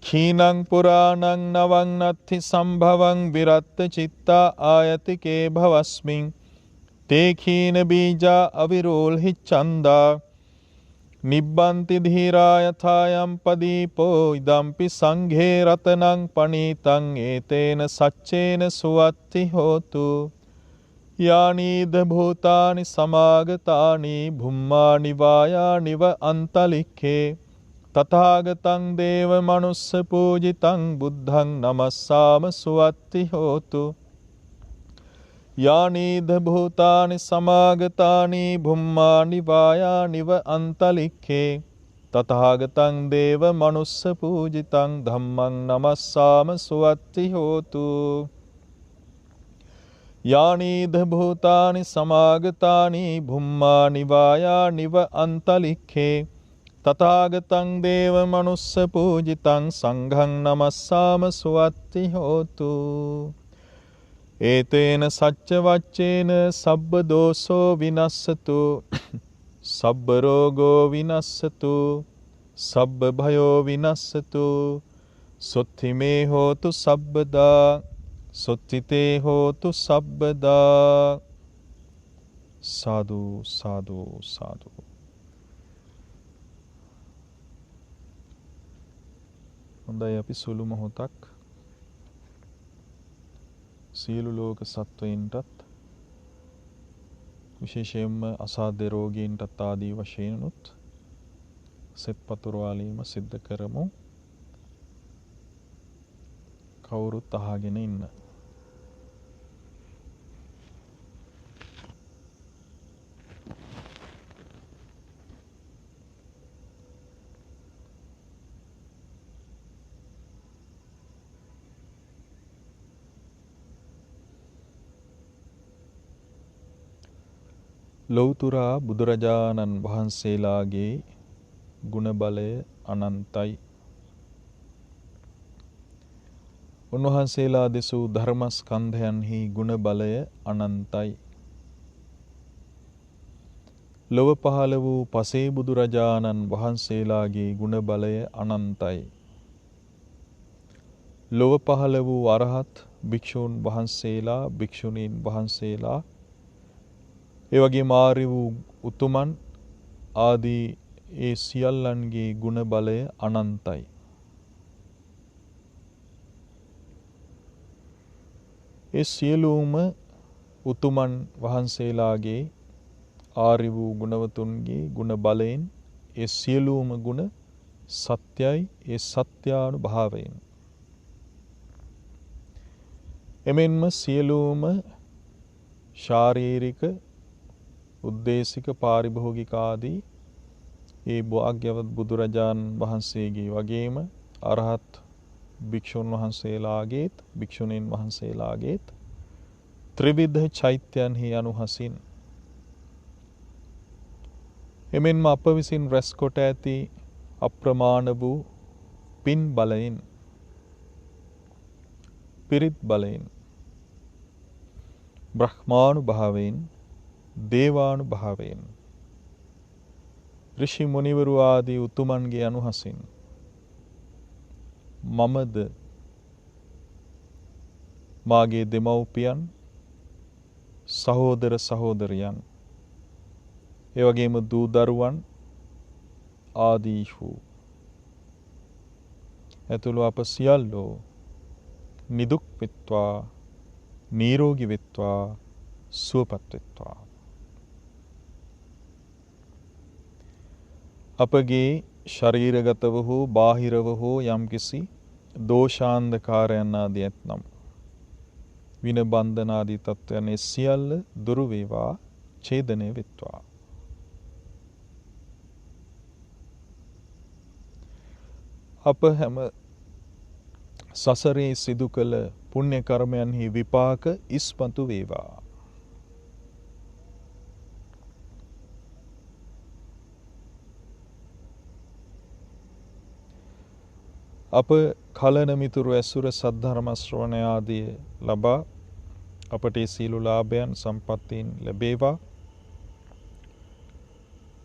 khīnaṃ purānaṃ navaṃ nathi sambhavaṃ viratta cittā āyatikē bhavasmiṃ te khīna bījā avirolhi candā nibbanti dhīrā yathāyam padīpo idampi saṅghē ratanam panītaṃ ētena saccena suvatti hotu. yānīdha bhūtāni samāgatāni bhummāni vāyāni va antalikkhe තථාගතං දේව මනුස්ස පූජිතං බුද්ධං නමස්සාම සුවත්ති හෝතු. යානීධ භූතානි සමාගතානි භුම්මානි වායානිව අන්තලික්ඛේ තථාගතං දේව මනුස්ස පූජිතං ධම්මං නමස්සාම සුවත්ති හෝතු. යානීධ භූතානි සමාගතානි භුම්මානි වායානිව අන්තලික්ඛේ තථාගතං දේව මනුස්ස පූජිතං සංඝං නමස්සාම සුවත්ති හෝතු. ඒතේන සච්ච වච්චේන සබ්බ දෝසෝ විනස්සතු සබ්බ රෝගෝ විනස්සතු සබ්බ භයෝ විනස්සතු සොත්තිමේ හෝතු සබ්බදා සොත්තිතේ හෝතු සබ්බදා. සාදු සාදු සාදු. හොඳයි, අපි සුළු මොහොතක් සියලු ලෝක සත්වයින්ටත් විශේෂයෙන්ම අසාධ්‍ය රෝගීන්ටත් ආදී වශයෙන්ුත් සෙත් පතුරවාලීම සිද්ධ කරමු. කවුරුත් අහගෙන ඉන්න. ලෞතුරා බුදුරජාණන් වහන්සේලාගේ ගුණ බලය අනන්තයි. උන්වහන්සේලා දෙසූ ධර්මස්කන්ධයන්හි ගුණ බලය අනන්තයි. ලොව පහළ වූ පසේ බුදුරජාණන් වහන්සේලාගේ ගුණ බලය අනන්තයි. ලොව පහළ වූ අරහත් භික්ෂූන් වහන්සේලා භික්ෂුණීන් වහන්සේලා එවැගේම ආර්ය වූ උතුමන් ආදී ඒ සියල්ලන්ගේ ගුණ බලය අනන්තයි. ඒ සියලුම උතුමන් වහන්සේලාගේ ආර්ය වූ ගුණවතුන්ගේ ගුණ බලයෙන් ඒ සියලුම ගුණ සත්‍යයි, ඒ සත්‍යානුභාවයෙන්. එමෙන්ම සියලුම ශාරීරික උද්දේශික පාරිභෝගික ආදී ඒ භාග්‍යවත් බුදුරජාණන් වහන්සේගේ වගේම අරහත් භික්ෂුන් වහන්සේලාගේත් භික්ෂුණීන් වහන්සේලාගේත් ත්‍රිවිධ චෛත්‍යයන්හි අනුහසින් එමෙන්ම අප විසින් රැස් කොට ඇති අප්‍රමාණ වූ පින් බලයෙන් පිරිත් බලයෙන් බ්‍රහ්මානුභාවයෙන් දේවානුභාවයෙන් ඍෂි මුනිවරු ආදී උතුමන්ගේ අනුහසින් මමද මාගේ දෙමව්පියන් සහෝදර සහෝදරියන් එවැගේම දූ දරුවන් ආදී වූ ඇතුළු අප සියල්ලෝ නිදුක් වෙත්වා නිරෝගී වෙත්වා සුවපත් වෙත්වා. අපගේ ශරීරගතව හෝ බාහිරව හෝ යම්කිසි දෝෂාන්ධකාරයන් ආදී ඇතනම් වින බන්ධන ආදී තත්ත්වයන් සියල්ල දුරු වේවා ඡේදනය වෙත්වා. අප හැම සසරේ සිදු කළ පුණ්‍ය කර්මයන්හි විපාක ඉස්මතු වේවා. අප කලන මිතුරු ඇසුර සද්ධර්ම ශ්‍රවණය ආදී ලබා අපට සීල ලාභයන් සම්පත්තීන් ලැබේවා.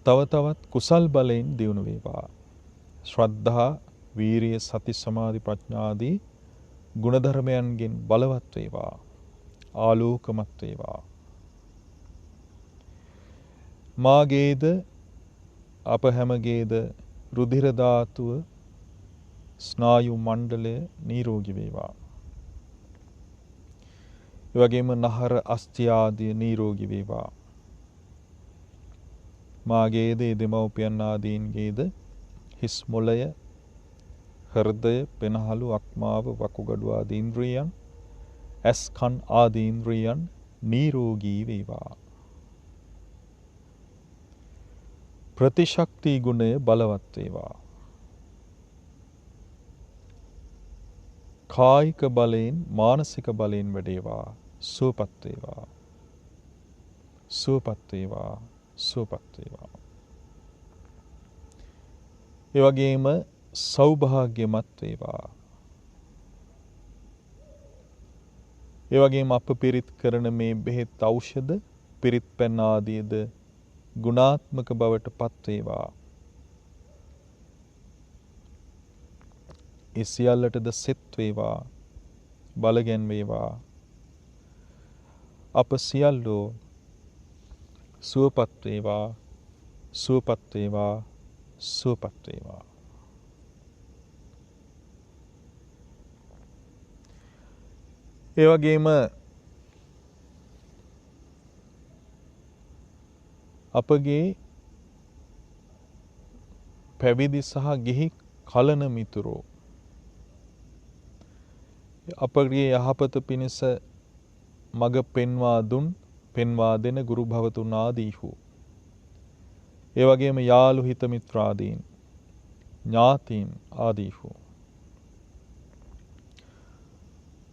තව තවත් කුසල් බලයෙන් දියුණු වේවා. ශ්‍රද්ධා, වීරිය, සති, සමාධි, ප්‍රඥා ආදී ගුණධර්මයන්ගෙන් බලවත් වේවා. ආලෝකමත් වේවා. මාගේද අප හැමගේද රුධිර ධාතුව ස්නායු මණ්ඩලය නිරෝගී වේවා. ඒ වගේම නහර අස්ථි ආදී නිරෝගී වේවා. මාගේද දෙමව්පියන් ආදීන්ගේද හිස් මොළය, හෘදය, පෙනහළු, අක්මාව, වකුගඩු ආදී ඉන්ද්‍රියයන්, ඇස් කන් ආදී ඉන්ද්‍රියයන් නිරෝගී වේවා. ප්‍රතිශක්ති ගුණය බලවත් වේවා. කායික බලයෙන් මානසික බලයෙන් වැඩේවා. සුවපත් වේවා. සුවපත් වේවා. සුවපත් වේවා. ඒ වගේම සෞභාග්‍යමත් වේවා. ඒ වගේම අප පිරිත් කරන මේ බෙහෙත් ඖෂධ පිරිත් පැන් ආදීද ගුණාත්මක බවට පත් වේවා. ඒ සියල්ලටද සෙත් වේවා. බලගැන් වේවා. අප සියල්ලෝ සුවපත් වේවා. සුවපත් වේවා. සුවපත් වේවා. ඒ වගේම අපගේ පැවිදි සහ ගිහි කලන මිතුරෝ අපගේ යහපත පිණිස මඟ පෙන්වා දෙන ගුරු භවතුන් ආදීහු. ඒ වගේම යාළු හිත මිත්‍රාදීන්, ඥාතීන් ආදීහු.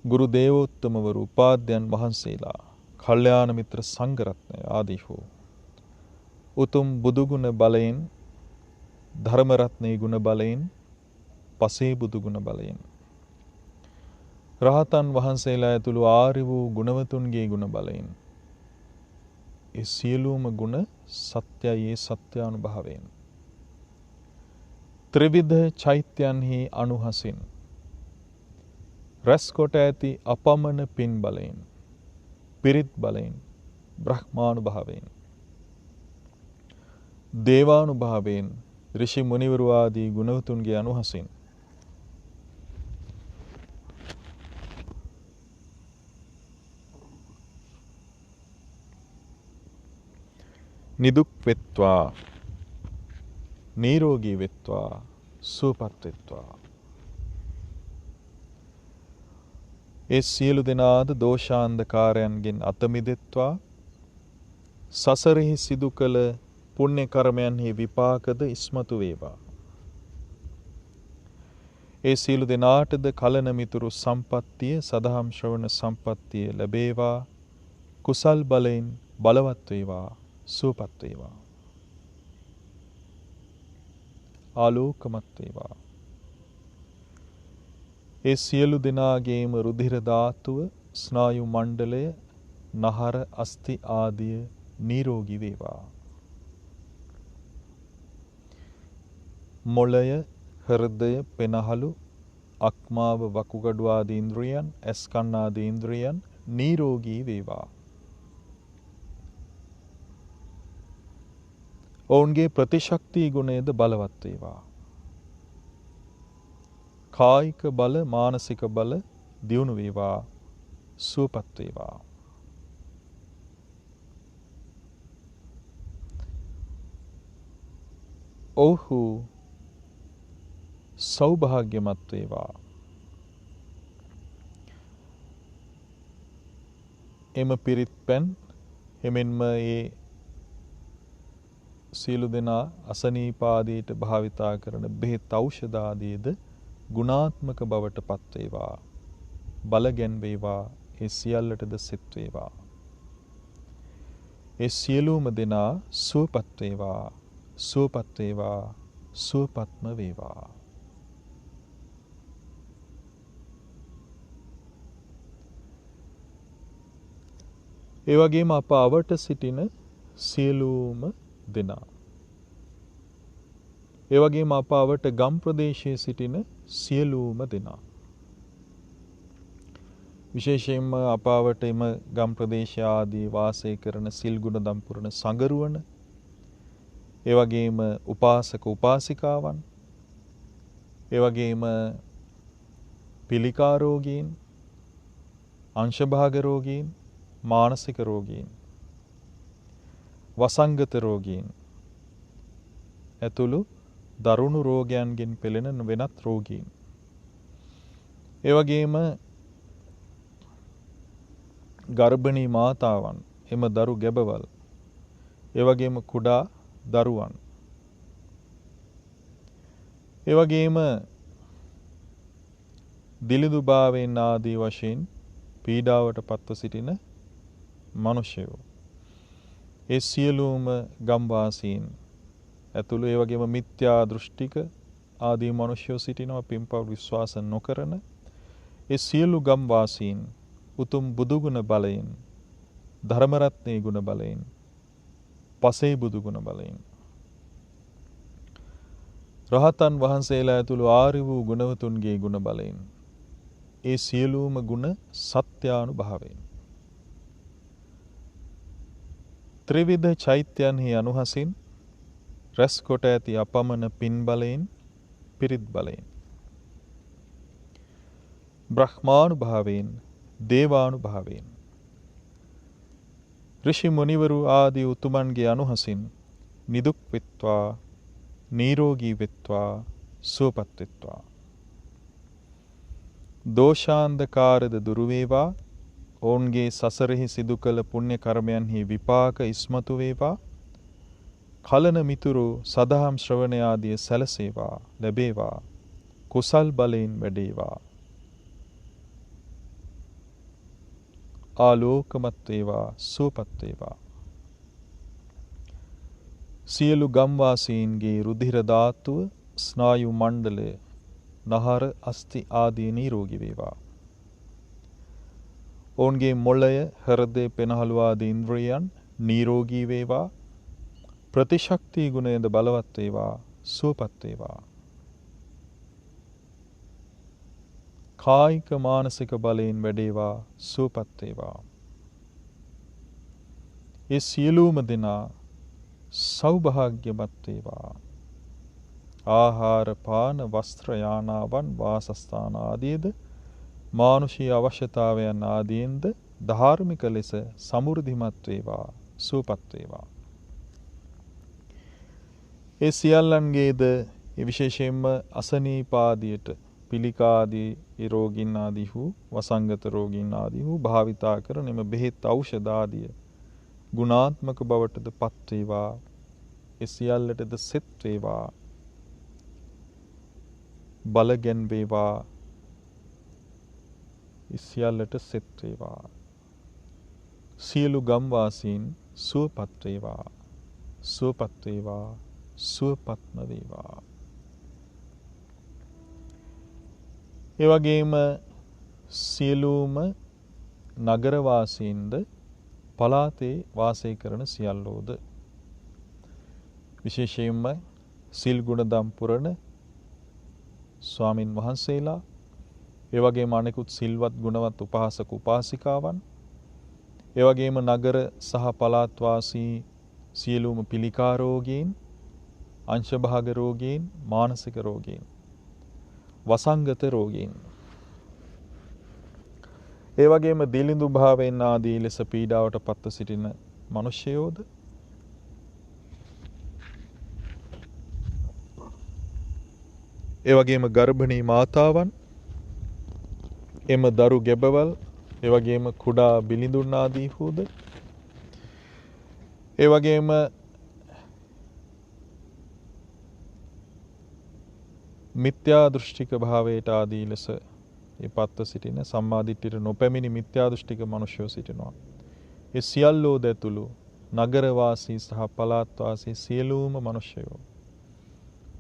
ගුරු දේවෝත්තමවරු, උපාධ්‍යයන් වහන්සේලා, කල්යාණ මිත්‍ර සංඝරත්නය ආදීහු. උතුම් බුදුගුණ බලයෙන්, ධර්මරත්නයේ ගුණ බලයෙන්, පසේ බුදුගුණ බලයෙන්, රහතන් වහන්සේලා ඇතුළු ආර්ය වූ ගුණවතුන්ගේ ගුණ බලයෙන්, ඒ සියලුම ගුණ සත්‍යයේ සත්‍යානුභවයෙන් ත්‍රිවිධ චෛත්‍යයන්හි අනුහසින් රැස් කොට ඇති අපමණ පින් බලයෙන්, පිරිත් බලයෙන්, බ්‍රහ්මානුභාවයෙන්, දේවානුභාවයෙන්, ඍෂි මුනිවරු ආදී ගුණවතුන්ගේ අනුහසින් නිදුක් වෙත්වා, නිරෝගී වෙත්වා, සුවපත් වෙත්වා. ඒ සියලු දෙනාද දෝෂාන්ධකාරයන්ගෙන් අත මිදෙත්වා. සසරෙහි සිදු කළ පුණ්‍ය කර්මයන්හි විපාකද ඉස්මතු වේවා. ඒ සියලු දෙනාටද කලන මිතුරු සම්පත්තිය, සදහම් ශ්‍රවණ සම්පත්තිය ලැබේවා. කුසල් බලයෙන් බලවත් වේවා. සුවපත් වේවා. ආලෝකමත් වේවා. ඒ සියලු දෙනාගේම රුධිර ධාතුව, ස්නායු මණ්ඩලය, නහර, අස්ථි ආදිය නිරෝගී වේවා. මොළය, හෘදය, පෙනහළු, අක්මාව, වකුගඩු ආදී ඉන්ද්‍රියන්, ඇස් කන් ආදී ඉන්ද්‍රියන් නිරෝගී වේවා. ඔවුන්ගේ ප්‍රතිශක්ති ගුණයද බලවත් වේවා. කායික බල, මානසික බල දියුණු වේවා, සුවපත් වේවා. ඔහු සෞභාග්‍යමත් වේවා. එම පිරිත් පැන් එමෙන්ම ඒ සියලු දෙනා අසනීපාදීට භාවිතා කරන බෙහෙත් ඖෂධ ආදීද ගුණාත්මක බවට පත් වේවා. බලගැන් වේවා. ඒ සියල්ලටද සිත් වේවා. ඒ සියලුම දෙනා සුවපත් වේවා. සුවපත් වේවා. සුවපත්ම වේවා. ඒ වගේම අප අවට සිටින සියලුම දෙනා, ඒ වගේම අප අවට ගම් ප්‍රදේශයේ සිටින සියලුම දෙනා, විශේෂයෙන්ම අප අවට එම ගම් ප්‍රදේශ ආදී වාසය කරන සිල් ගුණ දම් පුරන සඟරුවන, ඒ වගේම උපාසක උපාසිකාවන්, ඒ වගේම පිළිකා රෝගීන්, අංශභාග රෝගීන්, මානසික රෝගීන්, වසංගත රෝගීන් ඇතුළු දරුණු රෝගයන්ගෙන් පෙළෙන වෙනත් රෝගීන්, ඒ වගේම ගර්භණී මාතාවන්, එම දරු ගැබවල්, ඒ වගේම කුඩා දරුවන්, ඒ වගේම දිලිඳුභාවයෙන් ආදී වශයෙන් පීඩාවට පත්ව සිටින මනුෂ්‍යයෝ, ඒ සියලුම ගම්වාසීන් ඇතුළු ඒ වගේම මිත්‍යා දෘෂ්ටික ආදී මනුෂ්‍යයෝ සිටිනවා, පින්පව් විශ්වාස නොකරන ඒ සියලු ගම්වාසීන් උතුම් බුදුගුණ බලයෙන්, ධර්මරත්නයේ ගුණ බලයෙන්, පසේ බුදු ගුණ බලයෙන්, රහතන් වහන්සේලා ඇතුළු ආර්ය වූ ගුණවතුන්ගේ ගුණ බලයෙන්, ඒ සියලුම ගුණ සත්‍යානුභාවයෙන්, ත්‍රිවිධ චෛත්‍යයන්හි අනුහසින් රැස් කොට ඇති අපමණ පින් බලයෙන්, පිරිත් බලයෙන්, බ්‍රහ්මානුභාවයෙන්, දේවානුභාවයෙන්, ඍෂි මුනිවරු ආදී උතුමන්ගේ අනුහසින් නිදුක් වෙත්වා, නිරෝගී වෙත්වා, සුවපත් වෙත්වා. දෝෂාන්ධකාරද දුරු වේවා. ඔවුන්ගේ සසරෙහි සිදු කළ පුණ්‍ය කර්මයන්හි විපාක ඉස්මතු වේවා. කලන මිතුරු සදහම් ශ්‍රවණය ආදිය සැලසේවා, ලැබේවා. කුසල් බලයෙන් වැඩේවා. ආලෝකමත් වේවා, සුවපත් වේවා. සියලු ගම්වාසීන්ගේ රුධිර ධාතුව, ස්නායු මණ්ඩලය, නහර, අස්ථි ආදී නිරෝගී වේවා. ඔවුන්ගේ මොළය, හෘදය, පෙනහළු ආදී ඉන්ද්‍රියන් නිරෝගී වේවා. ප්‍රතිශක්ති ගුණයද බලවත් වේවා, සුවපත් වේවා. කායික මානසික බලයෙන් වැඩේවා, සුවපත් වේවා. ඒ සියලුම දෙනා සෞභාග්‍යමත් වේවා. ආහාර පාන වස්ත්‍ර යානාවන් වාසස්ථාන ආදීද මානුෂීය අවශ්‍යතාවයන් ආදීන්ද ධාර්මික ලෙස සමෘද්ධිමත් වේවා, සුවපත් වේවා. ඒ සියල්ලන්ගේද විශේෂයෙන්ම අසනීපාදියට පිළිකාදී රෝගීන් ආදී වූ වසංගත රෝගීන් ආදී වූ භාවිතා කරන එම බෙහෙත් ඖෂධ ආදිය ගුණාත්මක බවටද පත් වේවා. ඒ සියල්ලටද සෙත් වේවා, බලගැන් වේවා. ඒ සියල්ලට සෙත් වේවා. සියලු ගම්වාසීන් සුවපත් වේවා, සුවපත් වේවා, සුවපත්ම වේවා. ඒ වගේම සියලුම නගරවාසීන්ද පලාතේ වාසය කරන සියල්ලෝද විශේෂයෙන්ම සිල් ගුණදම් පුරන ස්වාමින් වහන්සේලා ඒ වගේම අනෙකුත් සිල්වත් ගුණවත් උපාසක උපාසිකාවන් ඒ වගේම නගර සහ පළාත් වාසී සියලුම පිළිකා රෝගීන් අංශභාග රෝගීන් මානසික රෝගීන් වසංගත රෝගීන් ඒ වගේම දිලිඳු භාවයෙන් ආදී ලෙස පීඩාවට පත්ව සිටින මිනිසයෝද ඒ වගේම ගර්භණී මාතාවන් එම දරු ගැබවල් ඒ වගේම කුඩා බිලිඳුන් ආදී වූද ඒ වගේම මිත්‍යා දෘෂ්ටික භාවයට ආදී ලෙස ඒ පත්ව සිටින සම්මාදිට්ඨියට නොපැමිණි මිත්‍යා දෘෂ්ටික මිනිසයෝ සිටිනවා. ඒ සියල්ලෝ දැතුළු නගරවාසී සහ පළාත් වාසී සියලුම මිනිසයෝ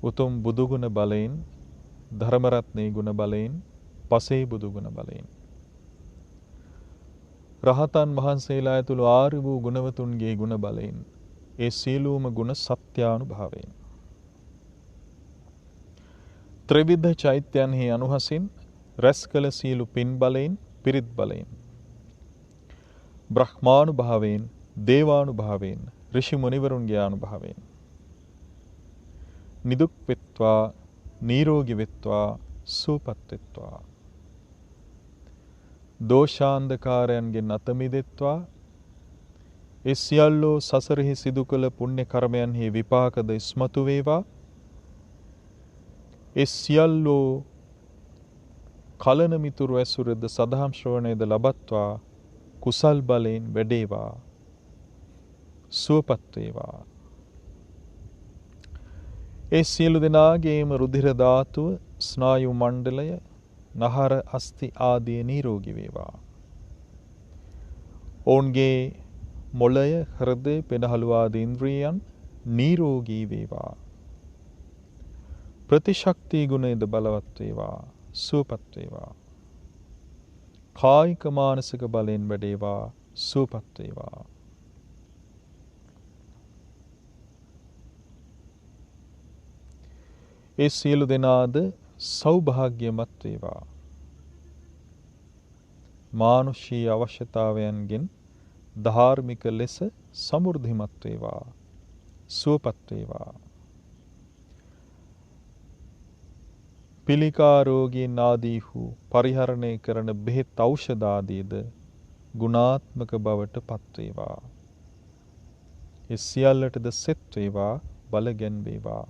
උතුම් බුදුගුණ බලයෙන් ධර්මරත්නයේ ගුණ බලයෙන් පසේ බුදුගුණ බලයෙන් රහතන් වහන්සේලා ඇතුළු ආර්ය වූ ගුණවතුන්ගේ ගුණ බලයෙන් ඒ සියලුම ගුණ සත්‍යානුභාවයෙන් ත්‍රිවිධ චෛත්‍යයන්හි අනුහසින් රැස් කළ සියලු පින් බලයෙන් පිරිත් බලයෙන් බ්‍රහ්මානුභාවයෙන් දේවානුභාවයෙන් ඍෂි මුනිවරුන්ගේ අනුභාවයෙන් නිදුක් වෙත්වා නිරෝගී වෙත්වා සුවපත් වෙත්වා දෝෂාන්ධකාරයන්ගෙන් අත මිදෙත්වා ඒ සියල්ලෝ සසරෙහි සිදු කළ පුණ්‍ය කර්මයන්හි විපාකද ඉස්මතු වේවා ඒ සියල්ලෝ කලන මිතුරු ඇසුරද සදහම් ශ්‍රවණයද ලබත්වා කුසල් බලයෙන් වැඩේවා සුවපත් වේවා ඒ සියලු දෙනාගේම රුධිර ධාතුව ස්නායු මණ්ඩලය නහර අස්ථි ආදී නිරෝගී වේවා ඔවුන්ගේ මොළය හෘදය පෙනහළු ආදී ඉන්ද්‍රියයන් නිරෝගී වේවා ප්‍රතිශක්ති ගුණයද බලවත් වේවා සුවපත් වේවා කායික මානසික බලයෙන් වැඩේවා සුවපත් වේවා ඒ සියලු දෙනාද සෞභාග්‍යමත් වේවා මානුෂී අවශ්‍යතාවයන්ගෙන් ධාර්මික ලෙස සමෘද්ධිමත් වේවා සුවපත් වේවා පිළිකා රෝගීන් ආදී වූ පරිහරණය කරන බෙහෙත් ඖෂධ ආදීද ගුණාත්මක බවට පත් වේවා ඒ සියල්ලටද සෙත් වේවා බලගෙන් වේවා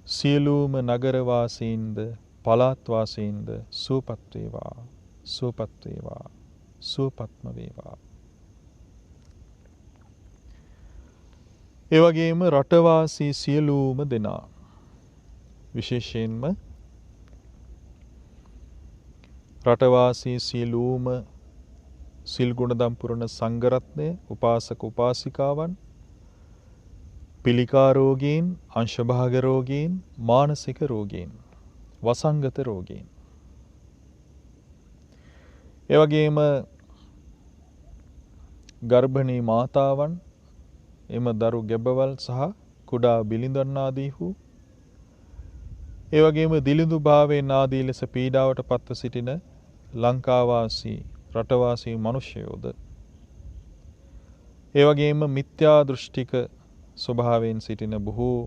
සියලුම නගරවාසීන්ද පළාත් වාසීන්ද සුවපත් වේවා සුවපත් වේවා සුවපත්ම වේවා ඒ වගේම රටවාසී සියලුම දෙනා විශේෂයෙන්ම රටවාසී සියලුම සිල් ගුණදම් පුරන සංඝ රත්නය උපාසක උපාසිකාවන් පිළිකා රෝගීන් අංශභාග රෝගීන් මානසික රෝගීන් වසංගත රෝගීන් ඒ වගේම ගර්භණී මාතාවන් එම දරු ගැබවල් සහ කුඩා බිලිඳන් ආදී වූ ඒ වගේම දිලිඳු භාවයෙන් ආදී ලෙස පීඩාවට පත්ව සිටින ලංකාවාසී රටවාසී මිනිසයෝද ඒ වගේම මිත්‍යා දෘෂ්ටික ස්වභාවයෙන් සිටින බොහෝ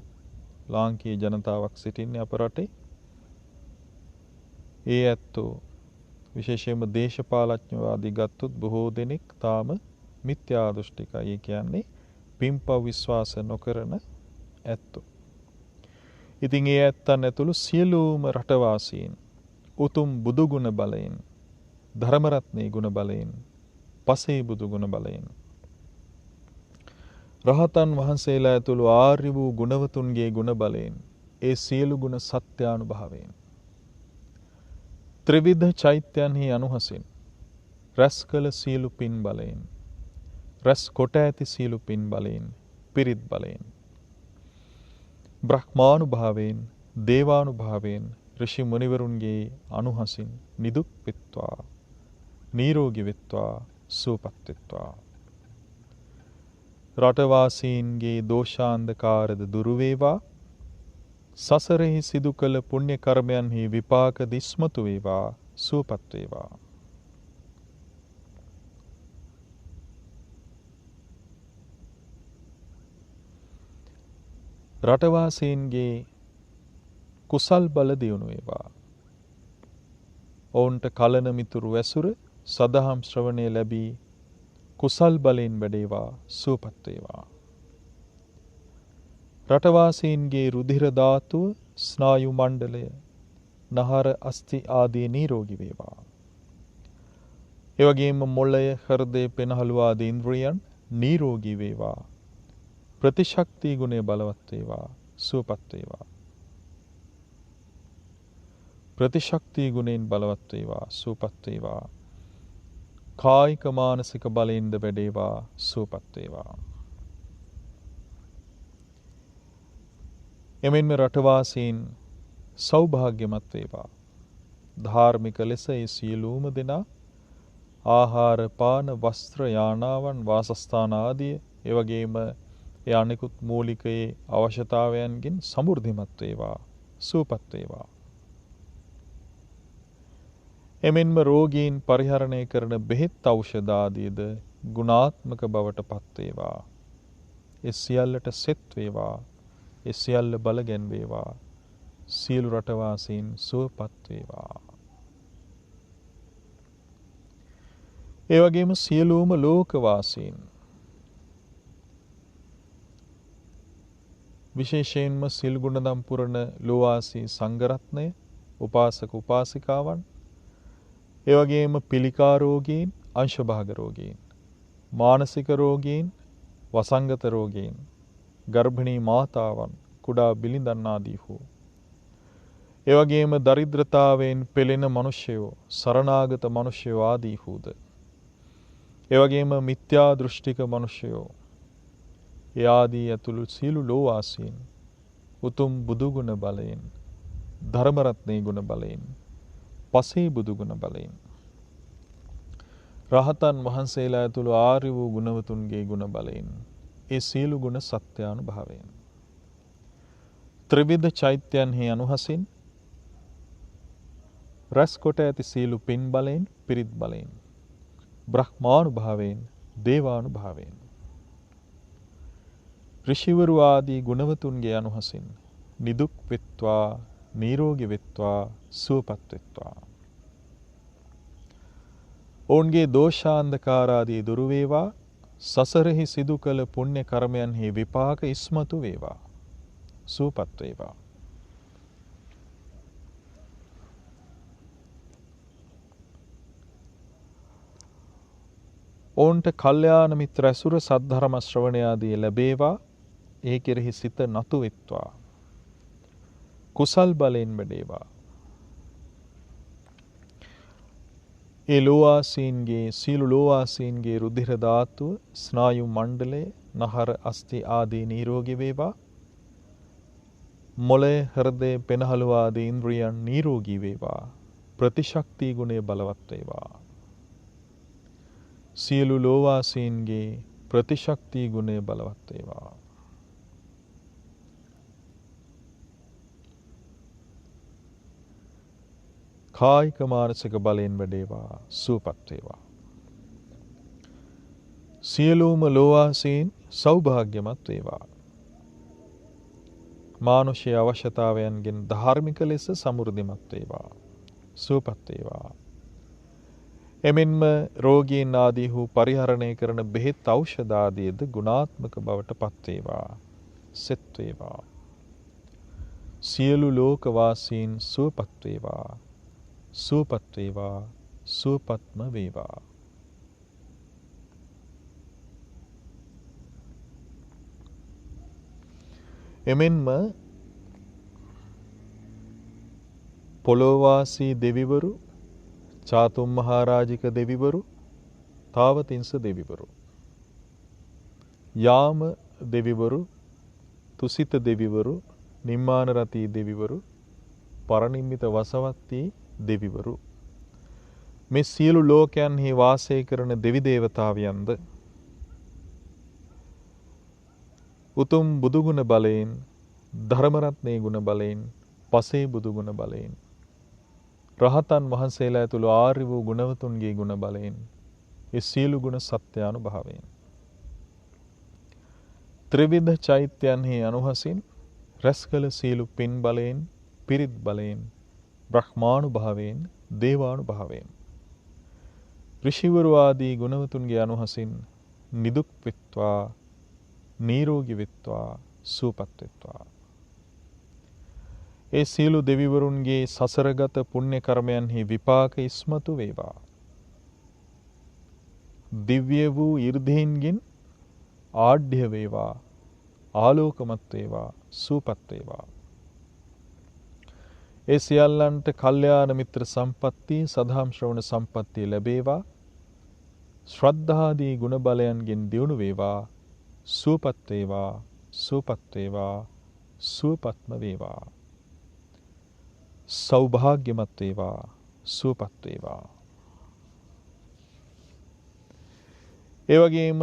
ලාංකීය ජනතාවක් සිටින්නේ අප රටේ ඒ ඇත්තෝ විශේෂයෙන්ම දේශපාලඥයෝ ආදී ගත්තොත් බොහෝ දෙනෙක් තාම මිත්‍යා දෘෂ්ටිකයි කියන්නේ පින්පව් විශ්වාස නොකරන ඇත්තෝ ඉතින් ඒ ඇත්තන් ඇතුළු සියලුම රටවාසීන් උතුම් බුදු ගුණ බලයෙන් ධර්ම රත්නයේ ගුණ බලයෙන් පසේ බුදු ගුණ බලයෙන් රහතන් වහන්සේලා ඇතුළු ආර්ය වූ ගුණවතුන්ගේ ගුණ බලයෙන් ඒ සියලු ගුණ සත්‍යානුභාවයෙන් ත්‍රිවිධ චෛත්‍යයන්හි අනුහසින් රැස් කළ සියලු පින් බලයෙන් රැස් කොට ඇති සියලු පින් බලයෙන් පිරිත් බලයෙන් බ්‍රහ්මානුභාවයෙන් දේවානුභාවයෙන් ඍෂි මුනිවරුන්ගේ අනුහසින් නිදුක් වෙත්වා, නිරෝගී වෙත්වා, සුවපත් වෙත්වා. රටවාසීන්ගේ දෝෂාන්ධකාරද දුරු වේවා. සසරෙහි සිදු කළ පුණ්‍ය කර්මයන්හි විපාක දිස්මතු වේවා, සුවපත් වේවා. රටවාසීන්ගේ කුසල් බල දියුණු වේවා. ඔවුන්ට කලන මිතුරු ඇසුර සදහම් ශ්‍රවණය ලැබී කුසල් බලයෙන් වැඩේවා, සුවපත් වේවා. රටවාසීන්ගේ රුධිර ධාතුව, ස්නායු මණ්ඩලය, නහර අස්ථි ආදී නිරෝගී වේවා. එවැගේම මොළය, හෘදය, පෙනහළු ආදී ඉන්ද්‍රියන් නිරෝගී වේවා. ප්‍රතිශක්ති ගුණය බලවත් වේවා, සුවපත් වේවා. ප්‍රතිශක්ති ගුණයෙන් බලවත් වේවා, සුවපත් වේවා. කායික මානසික බලයෙන්ද වැඩේවා, සුවපත් වේවා. එමෙන්ම රටවාසීන් සෞභාග්‍යමත් වේවා. ධාර්මික ලෙස ඒ සියලුම දෙනා ආහාර, පාන, වස්ත්‍ර, යානාවන්, වාසස්ථාන ආදී එවැගේම ඒ අනෙකුත් මූලිකයේ අවශ්‍යතාවයන්ගෙන් සමෘද්ධිමත් වේවා, සුවපත් වේවා. එමෙන්ම රෝගීන් පරිහරණය කරන බෙහෙත් ඖෂධ ආදීද ගුණාත්මක බවට පත් වේවා. ඒ සියල්ලට සෙත් වේවා. ඒ සියල්ල බලගැන් වේවා. සියලු රටවාසීන් සුවපත් වේවා. ඒ වගේම සියලුම ලෝකවාසීන් විශේෂයෙන්ම සිල් ගුණදම් පුරන ලෝවාසී සංඝරත්නය, උපාසක උපාසිකාවන්, ඒ වගේම පිළිකා රෝගීන්, අංශභාග රෝගීන්, මානසික රෝගීන්, වසංගත රෝගීන්, ගර්භණී මාතාවන්, කුඩා බිලිඳන් ආදී වූ, ඒ වගේම දරිද්‍රතාවයෙන් පෙළෙන මිනිසයෝ, සරණාගත මිනිසයෝ ආදී වූද, ඒ වගේම මිත්‍යා දෘෂ්ටික මිනිසයෝ, ඒ ආදී ඇතුළු සියලු ලෝවාසීන් උතුම් බුදු ගුණ බලයෙන්, ධර්ම රත්නයේ ගුණ බලයෙන්, පසේ බුදු ගුණ බලයෙන්, රහතන් වහන්සේලා ඇතුළු ආර්ය වූ ගුණවතුන්ගේ ගුණ බලයෙන්, ඒ සියලු ගුණ සත්‍යානුභවයෙන්, ත්‍රිවිධ චෛත්‍යයන්හි අනුහසින් රැස් කොට ඇති සියලු පින් බලයෙන්, පිරිත් බලයෙන්, බ්‍රහ්මානුභාවයෙන්, දේවානුභාවයෙන්, ඍෂිවරු ආදී ගුණවතුන්ගේ අනුහසින් නිදුක් වෙත්වා, නිරෝගී වෙත්වා, සුවපත් වෙත්වා. ඔවුන්ගේ දෝෂාන්ධකාර ආදී දුරු වේවා. සසරෙහි සිදු කළ පුණ්‍ය කර්මයන්හි විපාක ඉස්මතු වේවා, සුවපත් වේවා. ඔවුන්ට කල්යාණ මිත්‍ර ඇසුර, සද්ධර්ම ශ්‍රවණය ආදී ලැබේවා. ඒ කෙරෙහි සිත නතු වෙත්වා. කුසල් බලයෙන් වැඩේවා. ඒ ලෝවාසීන්ගේ, සීලු ලෝවාසීන්ගේ රුධිර ධාතුව, ස්නායු මණ්ඩලය, නහර අස්ථි ආදී නිරෝගී වේවා. මොළය, හෘදය, පෙනහළු ආදී ඉන්ද්‍රියන් නිරෝගී වේවා. ප්‍රතිශක්ති ගුණය බලවත් වේවා. සියලු ලෝවාසීන්ගේ ප්‍රතිශක්ති ගුණය බලවත් වේවා. කායික මානසික බලයෙන් වැඩේවා, සුවපත් වේවා. සියලුම ලෝවාසීන් සෞභාග්‍යමත් වේවා. මානුෂීය අවශ්‍යතාවයන්ගෙන් ධාර්මික ලෙස සමෘද්ධිමත් වේවා, සුවපත් වේවා. එමෙන්ම රෝගීන් ආදී වූ පරිහරණය කරන බෙහෙත් ඖෂධ ආදීද ගුණාත්මක බවට පත් වේවා, සෙත් වේවා. සියලු ලෝකවාසීන් සුවපත් වේවා, සුවපත් වේවා, සුවපත්ම වේවා. එමෙන්ම පොළොවාසී දෙවිවරු, චාතුම් මහරජික දෙවිවරු, තාවතිංස දෙවිවරු, යාම දෙවිවරු, තුසිත දෙවිවරු, නිම්මාන රතී දෙවිවරු, පරනිම්මිත වසවත්තී දෙවිවරු. මේ සියලු ලෝකයන්හි වාසය කරන දෙවි දේවතාවියන්ද උතුම් බුදුගුණ බලයෙන්, ධර්මරත්නයේ ගුණ බලයෙන්, පසේ බුදුගුණ බලයෙන්, රහතන් වහන්සේලා ඇතුළු ආර්ය වූ ගුණවතුන්ගේ ගුණ බලයෙන්, ඒ සියලු ගුණ සත්‍යානුභවයෙන්, ත්‍රිවිධ චෛත්‍යයන්හි අනුහසින් රැස් කළ සියලු පින් බලයෙන්, පිරිත් බලයෙන්, බ්‍රහ්මානුභාවයෙන්, දේවානුභාවයෙන්, ඍෂිවරු ආදී ගුණවතුන්ගේ අනුහසින් නිදුක් වෙත්වා, නිරෝගී වෙත්වා, සුවපත් වෙත්වා. ඒ සියලු දෙවිවරුන්ගේ සසරගත පුණ්‍ය කර්මයන්හි විපාක ඉස්මතු වේවා. දිව්‍ය වූ 이르දීන්ගෙන් ආඩ්‍ය වේවා, ආලෝකමත් වේවා, සුවපත් වේවා. ඒ සියල්ලන්ට කල්යාණ මිත්‍ර සම්පත්තිය, සදහම් ශ්‍රවණ සම්පත්තිය ලැබේවා. ශ්‍රද්ධාදී ගුණ බලයන්ගෙන් දියුණු වේවා, සුවපත් වේවා, සුවපත් වේවා, සුවපත්ම වේවා. සෞභාග්‍යමත් වේවා, සුවපත් වේවා. ඒ වගේම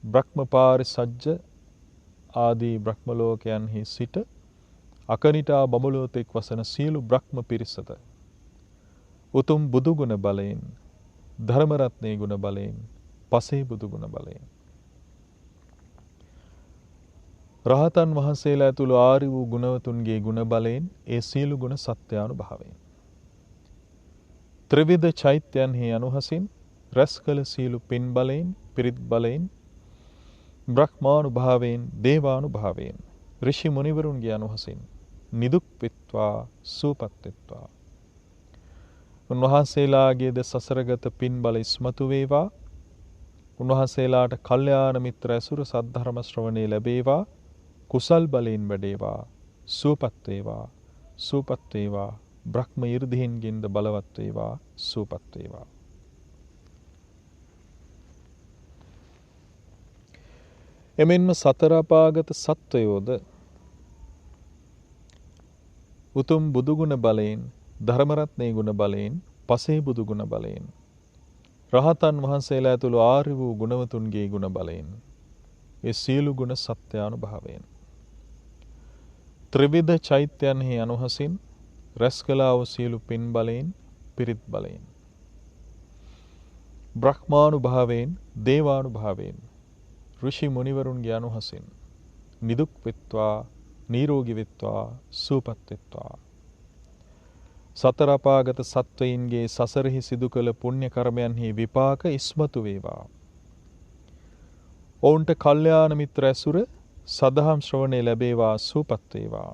බ්‍රහ්ම පාරිසජ්ජ ආදී බ්‍රහ්ම ලෝකයන්හි සිට අකනිටා බඹලෝතෙක් වසන සියලු බ්‍රහ්ම පිරිසද උතුම් බුදු ගුණ බලයෙන්, ධර්ම රත්නයේ ගුණ බලයෙන්, පසේ බුදු ගුණ බලයෙන්, රහතන් වහන්සේලා ඇතුළු ආර්ය වූ ගුණවතුන්ගේ ගුණ බලයෙන්, ඒ සියලු ගුණ සත්‍යානුභවයෙන්, ත්‍රිවිධ චෛත්‍යයන්හි අනුහසින් රැස් කළ සියලු පින් බලයෙන්, පිරිත් බලයෙන්, බ්‍රහ්මානුභාවයෙන්, දේවානුභාවයෙන්, ඍෂි මුනිවරුන්ගේ අනුහසින් නිදුක් වෙත්වා, සුවපත් වෙත්වා. උන්වහන්සේලාගේද සසරගත පින් බල ඉස්මතු වේවා. උන්වහන්සේලාට කල්යාණ මිත්‍ර ඇසුර සද්ධර්ම ශ්‍රවණේ ලැබේවා. කුසල් බලයෙන් වැඩේවා, සුවපත් වේවා, සුවපත් වේවා. බ්‍රහ්ම 이르දීන්ගෙන්ද බලවත් වේවා, සුවපත් වේවා. එමෙන්ම සතර අපාගත සත්වයෝද උතුම් බුදුගුණ බලයෙන්, ධර්මරත්නයේ ගුණ බලයෙන්, පසේ බුදුගුණ බලයෙන්, රහතන් වහන්සේලා ඇතුළු ආර්ය වූ ගුණවතුන්ගේ ගුණ බලයෙන්, ඒ සියලු ගුණ සත්‍යානුභවයෙන්, ත්‍රිවිධ චෛත්‍යයන්හි අනුහසින් රැස් කළා වූ සියලු පින් බලයෙන්, පිරිත් බලයෙන්, බ්‍රහ්මානුභාවයෙන්, දේවානුභාවයෙන්, ඍෂි මුනිවරුන්ගේ අනුහසින් නිදුක් වෙත්වා, නිරෝගී වෙත්වා, සුවපත් වෙත්වා. සතර අපාගත සත්වයින්ගේ සසරෙහි සිදු කළ පුණ්‍ය කර්මයන්හි විපාක ඉස්මතු වේවා. ඔවුන්ට කල්යාණ මිත්‍ර ඇසුර සදහම් ශ්‍රවණේ ලැබේවා, සුවපත් වේවා.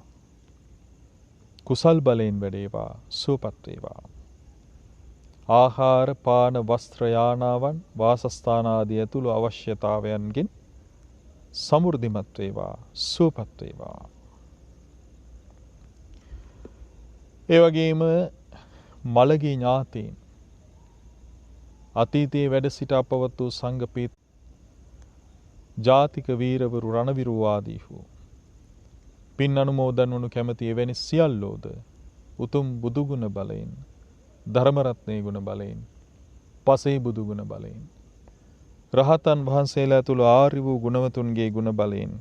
කුසල් බලයෙන් වැඩේවා, සුවපත් වේවා. ආහාර පාන වස්ත්‍ර යානාවන් වාසස්ථාන ආදී ඇතුළු අවශ්‍යතාවයන්ගෙන් සමෘද්ධිමත් වේවා, සුවපත් වේවා. ඒ වගේම මළගී ඥාතීන්, අතීතයේ වැඩ සිට අපවත් වූ සංඝ පීඨ ජාතික වීරවරු, රණවිරු ආදීහු පින් අනුමෝදන් වනු කැමැති එවැනි සියල්ලෝද උතුම් බුදුගුණ බලයෙන්, ධර්මරත්නයේ ගුණ බලයෙන්, පසේ බුදුගුණ බලයෙන්, රහතන් වහන්සේලා තුළ ආර්ය වූ ගුණවතුන්ගේ ගුණ බලයෙන්,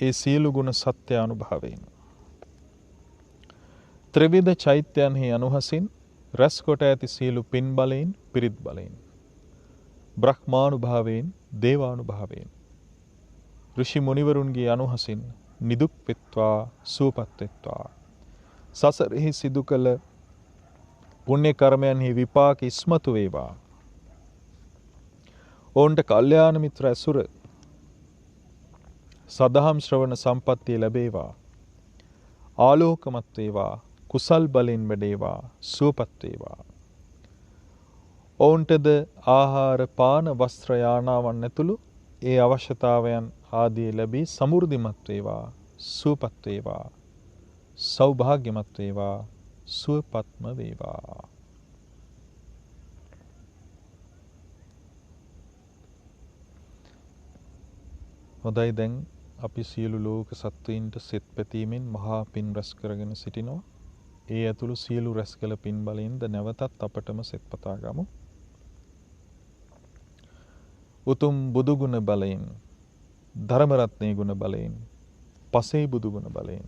ඒ සියලු ගුණ සත්‍යානුභවයෙන්, ත්‍රිවිධ චෛත්‍යයන්හි අනුහසින් රැස් කොට ඇති සියලු පින් බලයෙන්, පිරිත් බලයෙන්, බ්‍රහ්මානුභාවයෙන්, දේවානුභාවයෙන්, ඍෂි මුනිවරුන්ගේ අනුහසින් නිදුක් වෙත්වා, සුවපත් වෙත්වා. සසරෙහි සිදු කළ පුණ්‍ය කර්මයන්හි විපාක ඉස්මතු වේවා. ඔවුන්ට කල්යාණ මිත්‍ර ඇසුර සදහම් ශ්‍රවණ සම්පත්තිය ලැබේවා. ආලෝකමත් වේවා, කුසල් බලෙන් වැඩේවා, සුවපත් වේවා. ඔවුන්ටද ආහාර පාන වස්ත්‍ර යානාවන් ඇතුළු ඒ අවශ්‍යතාවයන් ආදී ලැබී සමෘද්ධිමත් වේවා, සුවපත් වේවා. සෞභාග්‍යමත් වේවා, සුවපත්ම වේවා. හොඳයි, දැන් අපි සියලු ලෝක සත්වයින්ට සෙත් පැතීමෙන් මහා පින් රැස් කරගෙන සිටිනවා. ඒ ඇතුළු සියලු රැස් කළ පින් බලයෙන්ද නැවතත් අපටම සෙත් පතා ගමු. උතුම් බුදු ගුණ බලයෙන්, ධර්ම රත්නයේ ගුණ බලයෙන්, පසේ බුදු ගුණ බලයෙන්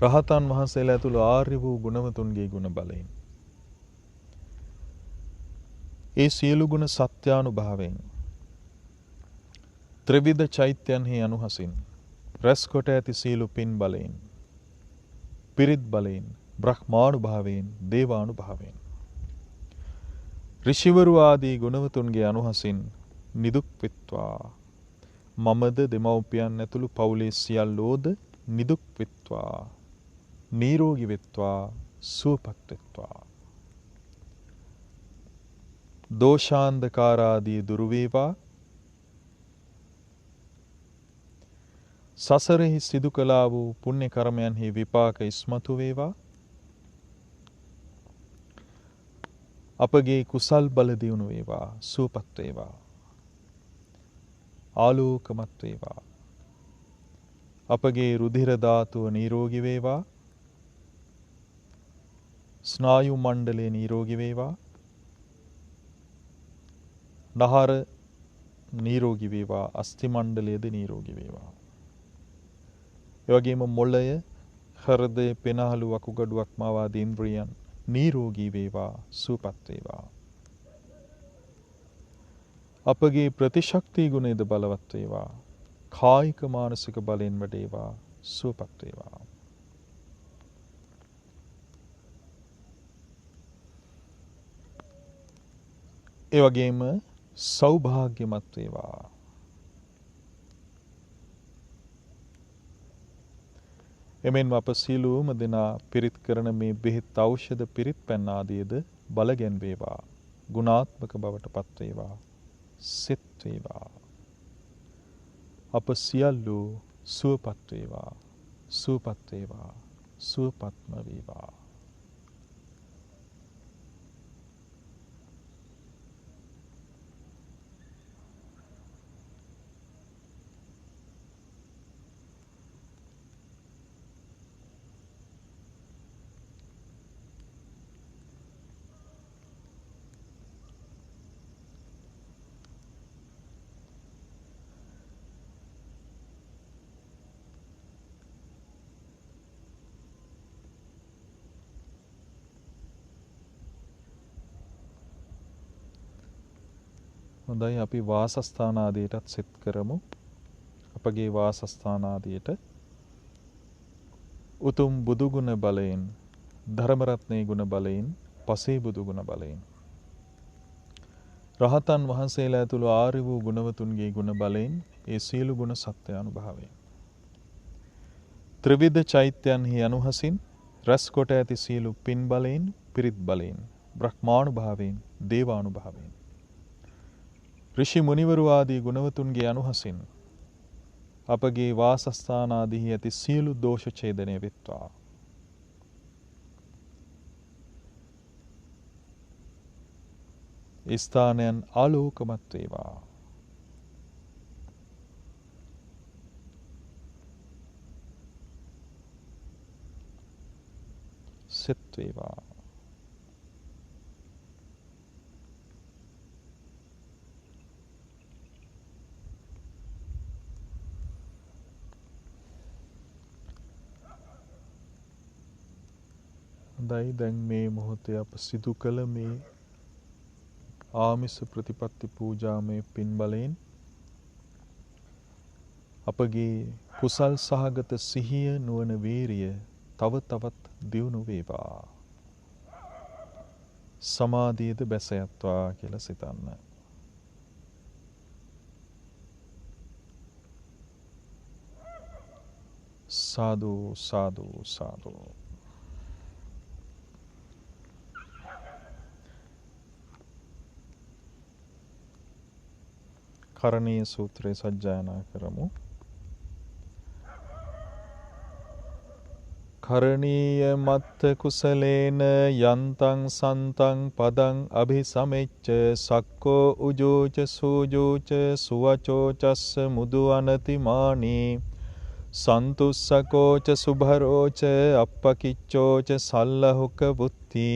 රහතන් වහන්සේලා ඇතුළු ආර්ය වූ ගුණවතුන්ගේ ගුණ බලයෙන් ඒ සියලු ගුණ සත්‍යානුභාවයෙන් ත්‍රිවිධ චෛත්‍යයන්හි අනුහසින් රැස් කොට ඇති සියලු පින් බලයෙන්, පිරිත් බලයෙන්, බ්‍රහ්මානුභාවයෙන්, දේවානුභාවයෙන් ඍෂිවරු ආදී ගුණවතුන්ගේ අනුහසින් නිදුක් වෙත්වා. මමද දෙමව්පියන් ඇතුළු පවුලේ සියල්ලෝද නිදුක් වෙත්වා, නිරෝගී වෙත්වා, සුවපත් වෙත්වා. දෝෂාන්ධකාරාදී දුරු වේවා. සසරෙහි සිදු කළා වූ පුණ්‍ය කර්මයන්හි විපාක ඉස්මතු වේවා. අපගේ කුසල් බල දියුණු වේවා, සුවපත් වේවා, ආලෝකමත් වේවා. අපගේ රුධිර ධාතුව නිරෝගී වේවා. ස්නායු මණ්ඩලය නිරෝගී වේවා. නහර නිරෝගී වේවා. අස්ථි මණ්ඩලයද නිරෝගී වේවා. ඒ වගේම මොළය, හෘදය, පෙනහළු, වකුගඩු, අක්මාව ආදී ඉන්ද්‍රියන් නිරෝගී වේවා, සුවපත් වේවා. අපගේ ප්‍රතිශක්ති ගුණයද බලවත් වේවා. කායික මානසික බලයෙන් වැඩේවා, සුවපත් වේවා. ඒ වගේම සෞභාග්‍යමත් වේවා. එමෙන්ම අප සියලුම දෙනා පිරිත් කරන මේ බෙහෙත් ඖෂධ පිරිත් පැන් ආදියද බලගෙන් වේවා, ගුණාත්මක බවට පත් වේවා, සෙත් වේවා. අප සියල්ලු සුවපත් වේවා, සුවපත් වේවා, සුවපත්ම වේවා. හොඳයි, අපි වාසස්ථාන ආදියටත් සෙත් කරමු. අපගේ වාසස්ථාන ආදියට උතුම් බුදු ගුණ බලයෙන්, ධර්ම රත්නයේ ගුණ බලයෙන්, පසේ බුදු ගුණ බලයෙන් රහතන් වහන්සේලා ඇතුළු ආර්ය වූ ගුණවතුන්ගේ ගුණ බලයෙන් ඒ සියලු ගුණ සත්‍ය අනුභවයෙන් ත්‍රිවිධ චෛත්‍යයන්හි අනුහසින් රැස් කොට ඇති සියලු පින් බලයෙන්, පිරිත් බලයෙන්, බ්‍රහ්මානුභාවයෙන්, දේවානුභාවයෙන් ඍෂි මුනිවරු ආදී ගුණවතුන්ගේ අනුහසින් අපගේ වාසස්ථාන ආදීහි ඇති සියලු දෝෂ ඡේදනය වෙත්වා. ස්ථානයන් ආලෝකමත් වේවා. සෙත් වේවා. හොඳයි, දැන් මේ මොහොතේ අප සිදු කළ මේ ආමිස ප්‍රතිපත්ති පූජාමය පින් බලයෙන් අපගේ කුසල් සහගත සිහිය, නුවණ, වීරිය තව තවත් දියුණු වේවා. සමාධියද බැසයත්වා කියලා සිතන්න. සාදු සාදු සාදු. කරණීය සූත්‍රය සජ්ජායනා කරමු. කරණීය මත්ත කුසලේන යන්තං සන්තං පදං අභිසමෙච්ච සක්කෝ උජෝච සූජෝච සුවචෝ චස්ස මුදු අනතිමානී සන්තුස්සකෝච සුභරෝච අප්පකිච්චෝච සල්ලහුක බුත්ති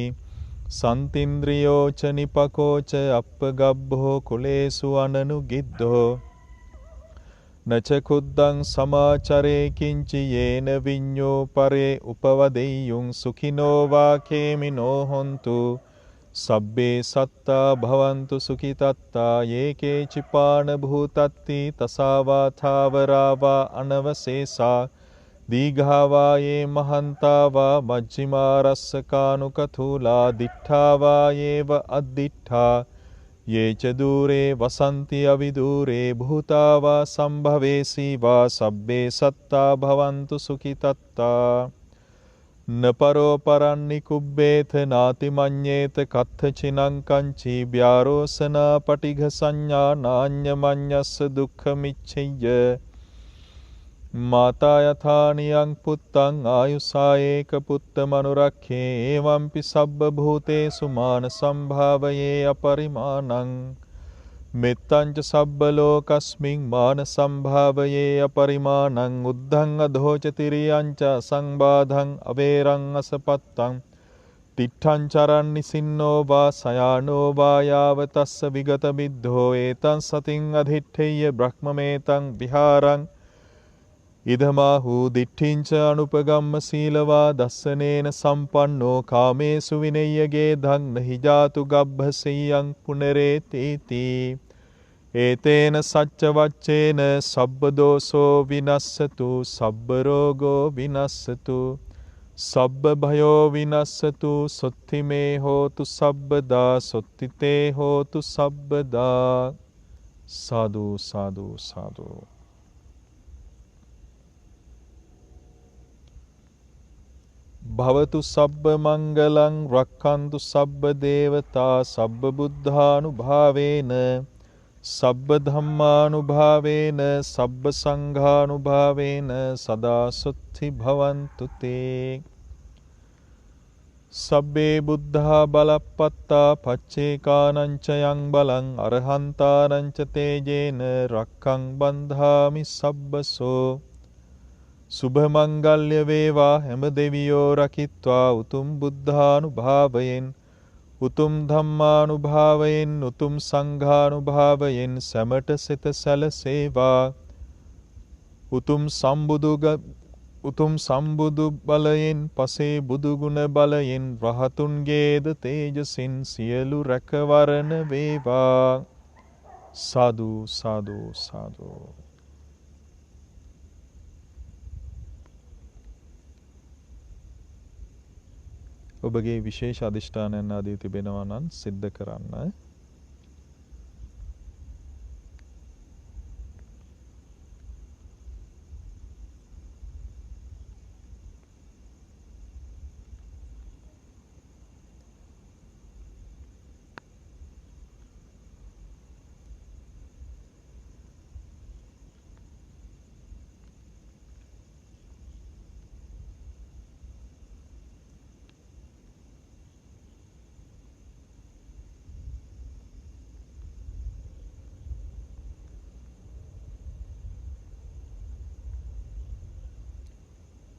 සන්තින්ද්‍රියෝච නිපකෝච අප්පගබ්බෝ කුලේසු අනනු ගිද්දෝ නචකුද්දං සමාචරේ කිංචි යේන විඤ්ඤෝ පරේ උපවදෙය්‍යුං සුඛිනෝ වාකේමිනෝ හොන්තු සබ්බේ සත්තා භවන්තු සුඛිතත්තා යේකේ චිපාන භූතත්ති තසාවා ථාවරාවා අනවසේසා දීඝාවා යේ මහන්තාවා මජ්ජිමා රස්සකානුකතූලා දිඨාවා යේව අද්දිඨා යේච දූරේ වසන්ති අවිදූරේ භූතාවා සම්භවේසීවා සබ්බේ සත්තා භවන්තු සුඛිතත්තා නපරෝ පරන්නි කුබ්බේත නාති මඤ්ඤේත කත්ථ චිනං කංචි ව්‍යාරෝසනා පටිඝ සංඥා නාඤ්ඤ මඤ්ඤස්ස දුක්ඛ මිච්ඡෙය්‍ය මාතා යථානියං පුත්තං ආයුසායේක පුත්ත මනුරක්ඛේ එවම්පි සබ්බ භූතේසු මාන සම්භාවයේ අපරිමාණං මෙත්තං ච සබ්බ ලෝකස්මින් මාන සම්භාවයේ අපරිමාණං උද්ධං අධෝච තිරියං ච සංබාධං අවේරං අසපත්තං තිට්ඨං චරන් නිසින්නෝ වා සයානෝ වා යාව තස්ස විගත බිද්ධෝ ඒතං සතින් අධිට්ඨේය බ්‍රහ්මමේතං විහාරං ඉදමාහු දිට්ඨිංච අනුපගම්ම සීලවා දස්සනේන සම්පන්නෝ කාමේසු විනෙය්‍යගේ ධං නහි ජාතු ගබ්බසෙය්‍යං පුනරේතේති ඒතේන සච්ච වච්චේන සබ්බ දෝසෝ විනස්සතු සබ්බ රෝගෝ විනස්සතු සබ්බ භයෝ විනස්සතු සොත්ති මේ හෝතු සබ්බදා සොත්තිතේ හෝතු සබ්බදා සාදු සාදු සාදු. භවතු සබ්බ මංගලං රක්ඛන්තු සබ්බ දේවතා සබ්බ බුද්ධානුභාවේන සබ්බ ධම්මානුභාවේන සබ්බ සංඝානුභාවේන සදා සුත්ති භවන්තු තේ සබ්බේ බුද්ධා බලප්පත්තා පච්චේකානං ච යං බලං අරහන්තානං ච තේජේන රක්ඛං බන්ධාමි සබ්බසෝ සුභ මංගල්‍ය වේවා හැම දෙවියෝ රකිත්වා උතුම් බුද්ධානුභාවයෙන් උතුම් ධම්මානුභාවයෙන් උතුම් සංඝානුභාවයෙන් සැමට සිත සැලසේවා උතුම් සම්බුදු බලයෙන් පසේ බුදු ගුණ බලයෙන් රහතුන්ගේද තේජසින් සියලු රැකවරණ වේවා සාදු සාදු සාදු. ඔබගේ විශේෂ අධිෂ්ඨානයන් ආදී තිබෙනවා නම් සිද්ධ කරන්න.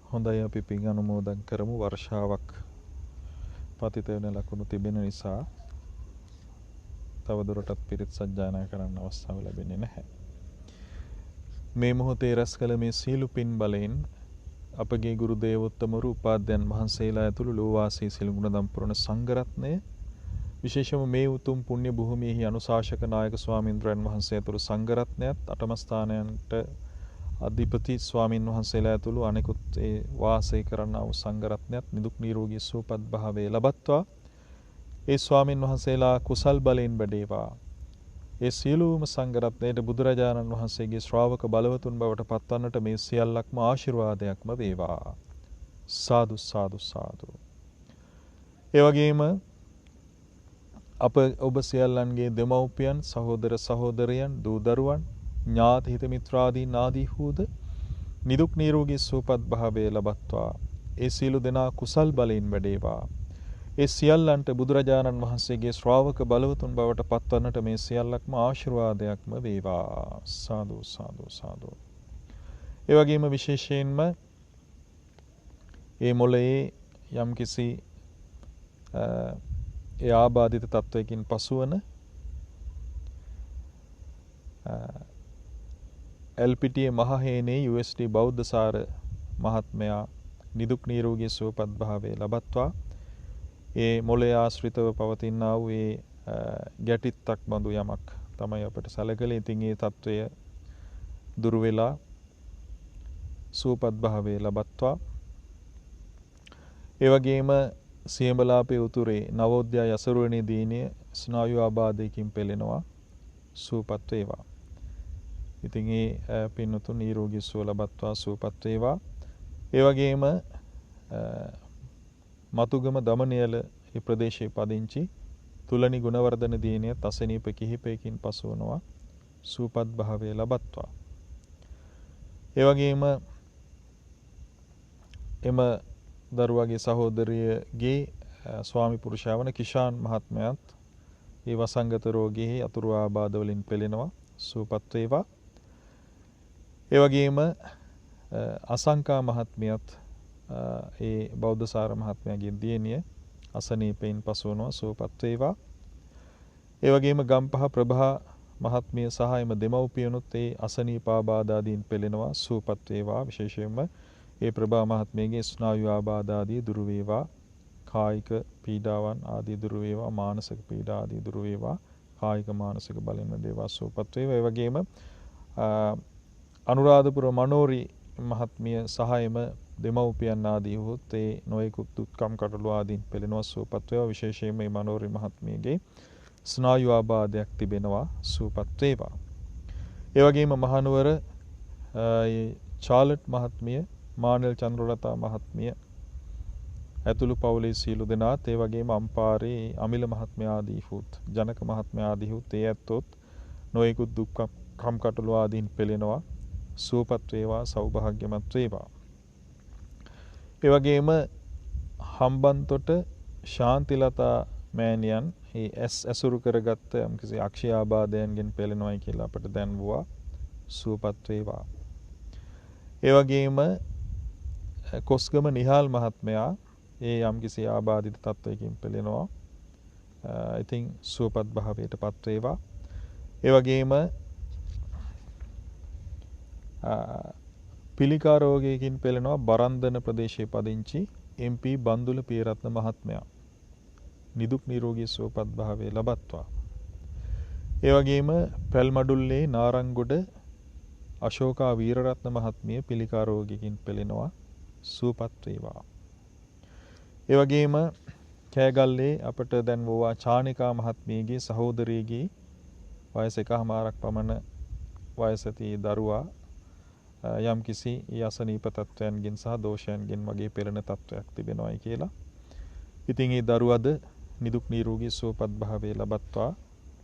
හොඳයි අපි පින් අනුමෝදන් කරමු. වර්ෂාවක් පතිත වෙන ලකුණු තිබෙන නිසා තවදුරටත් පිරිත් සජ්ජායනා කරන්න අවස්ථාව ලැබෙන්නේ නැහැ. මේ මොහොතේ රැස් කළ මේ සීල පින් බලයෙන් අපගේ ගුරු දේවෝත්තමරු උපාධ්‍යයන් වහන්සේලා ඇතුළු ලෝවාසී සිල් ගුණදම් පුරණ සංඝරත්නය විශේෂම මේ උතුම් පුණ්‍ය භූමියෙහි අනුශාසක නායක ස්වාමීන්ද්‍රයන් වහන්සේ ඇතුළු සංඝරත්නයත් අටම ස්ථානයන්ට අධිපති ස්වාමින් වහන්සේලා ඇතුළු අනෙකුත් ඒ වාසය කරන්නා වූ සංඝරත්නයත් නිදුක් නිරෝගී සුවපත් භාවයේ ලබත්වා ඒ ස්වාමින් වහන්සේලා කුසල් බලයෙන් වැඩේවා. ඒ සියලුම සංඝරත්නයට බුදුරජාණන් වහන්සේගේ ශ්‍රාවක බලවතුන් බවට පත්වන්නට මේ සියල්ලක්ම ආශිර්වාදයක්ම වේවා. සාදු සාදු සාදු. ඒ වගේම ඔබ සියල්ලන්ගේ දෙමව්පියන් සහෝදර සහෝදරයන් දූ දරුවන් ඥාති හිත මිත්‍රාදීන් ආදීහුද නිදුක් නිරෝගී සුවපත් භාවයේ ලබත්වා ඒ සියලු දෙනා කුසල් බලයෙන් වැඩේවා. ඒ සියල්ලන්ට බුදුරජාණන් වහන්සේගේ ශ්‍රාවක බලවතුන් බවට පත්වන්නට මේ සියල්ලක්ම ආශිර්වාදයක්ම වේවා. සාදු සාදු සාදු. ඒ වගේම විශේෂයෙන්ම ඒ මොළයේ යම්කිසි ඒ ආබාධිත තත්වයකින් පසුවන එල්පිටියේ මහහේනේ USD බෞද්ධසාර මහත්මයා නිදුක් නිරෝගී සුවපත් භාවය ලබත්වා. ඒ මොළය ආශ්‍රිතව පවතිනා වූ ඒ ගැටිත්තක් බඳු යමක් තමයි අපට සැලකලා. ඉතින් ඒ తত্ত্বය දුරු වෙලා සුවපත් භාවය ලබත්වා. ඒ වගේම සියඹලාපේ උතුරේ නවෝදයා යසරුවනේ දීනිය ස්නායු ආබාධයකින් පෙළෙනවා. සුවපත් වේවා. ඉතින් ඒ පින්නතුන් නිරෝගී සුව ලබත්වා සුවපත් වේවා. ඒ වගේම මතුගම දමනියල මේ ප්‍රදේශයේ පදිංචි තුලනි ගුණවර්ධන දිනිය තසනීප කිහිපයකින් පසුවනවා. සුවපත් භාවය ලබත්වා. ඒ වගේම එම දරුවාගේ සහෝදරියගේ ස්වාමි පුරුෂයා වන කිෂාන් මහත්මයාත් ඒ වසංගත රෝගයේ අතුරු ආබාධ වලින් පෙළෙනවා. සුවපත් වේවා. ඒ වගේම අසංකා මහත්මියත් ඒ බෞද්ධසාර මහත්මයාගේ දියණිය අසනීපයෙන් පසුවනවා. සුවපත් වේවා. ඒ වගේම ගම්පහ ප්‍රභා මහත්මිය සහ එම දෙමව්පියනුත් ඒ අසනීප ආබාධ ආදීන් පෙළෙනවා. සුවපත් වේවා. විශේෂයෙන්ම ඒ ප්‍රභා මහත්මියගේ ස්නායු ආබාධ ආදී දුරු වේවා. කායික පීඩාවන් ආදී දුරු වේවා. මානසික පීඩා ආදී දුරු වේවා. කායික මානසික බලෙන් දේවා සුවපත් වේවා. ඒ වගේම අනුරාධපුර මනෝරි මහත්මිය සහ එම දෙමව්පියන් ආදී වූත් ඒ නොයෙකුත් දුක්ඛම් කටළු ආදීන් පෙළෙනවා. සුවපත් වේවා. විශේෂයෙන්ම මේ මනෝරි මහත්මියගේ ස්නායු ආබාධයක් තිබෙනවා. සුවපත් වේවා. ඒ වගේම මහනුවර චාලට් මහත්මිය, මානෙල් චන්ද්‍රලතා මහත්මිය ඇතුළු පවුලේ සියලු දෙනාත්, ඒ වගේම අම්පාරේ අමිල මහත්මයා ආදී වූත් ජනක මහත්මයා ආදී වූත් ඒ ඇත්තොත් නොයෙකුත් දුක්ඛම් කටළු ආදීන් පෙළෙනවා. සුවපත් වේවා. සෞභාග්‍යමත් වේවා. ඒ වගේම හම්බන්තොට ශාන්තිලතා මෑණියන් ඒ ඇසුරු කරගත්ත යම්කිසි අක්ෂය ආබාධයන්ගෙන් පෙළෙනවායි කියලා අපට දැන්වුවා. සුවපත් වේවා. ඒ වගේම කොස්ගම නිහාල් මහත්මයා ඒ යම්කිසි ආබාධිත තත්වයකින් පෙළෙනවා. ඉතින් සුවපත් භාවයට පත් වේවා. ඒ වගේම පිළිකා රෝගයකින් පෙළෙනවා බරන්දන ප්‍රදේශයේ පදිංචි MP බන්දුල පියරත්න මහත්මයා. නිදුක් නිරෝගී සුවපත් භාවය ලබත්වා. ඒ වගේම පැල්මඩුල්ලේ නාරංගොඩ අශෝකා වීරරත්න මහත්මිය පිළිකා රෝගයකින් පෙළෙනවා. සුවපත් වේවා. ඒ වගේම කෑගල්ලේ අපට දැන් වූවා චානිකා මහත්මියගේ සහෝදරියගේ වයස 1මාරක් පමණ වයස ඇති දරුවා යම්කිසි යසනීප තත්වයන්ගෙන් සහ දෝෂයන්ගෙන් වගේ පෙළෙන තත්වයක් තිබෙනවායි කියලා. ඉතින් ඒ දරුවද නිදුක් නිරෝගී සුවපත් භාවය ලබත්වා.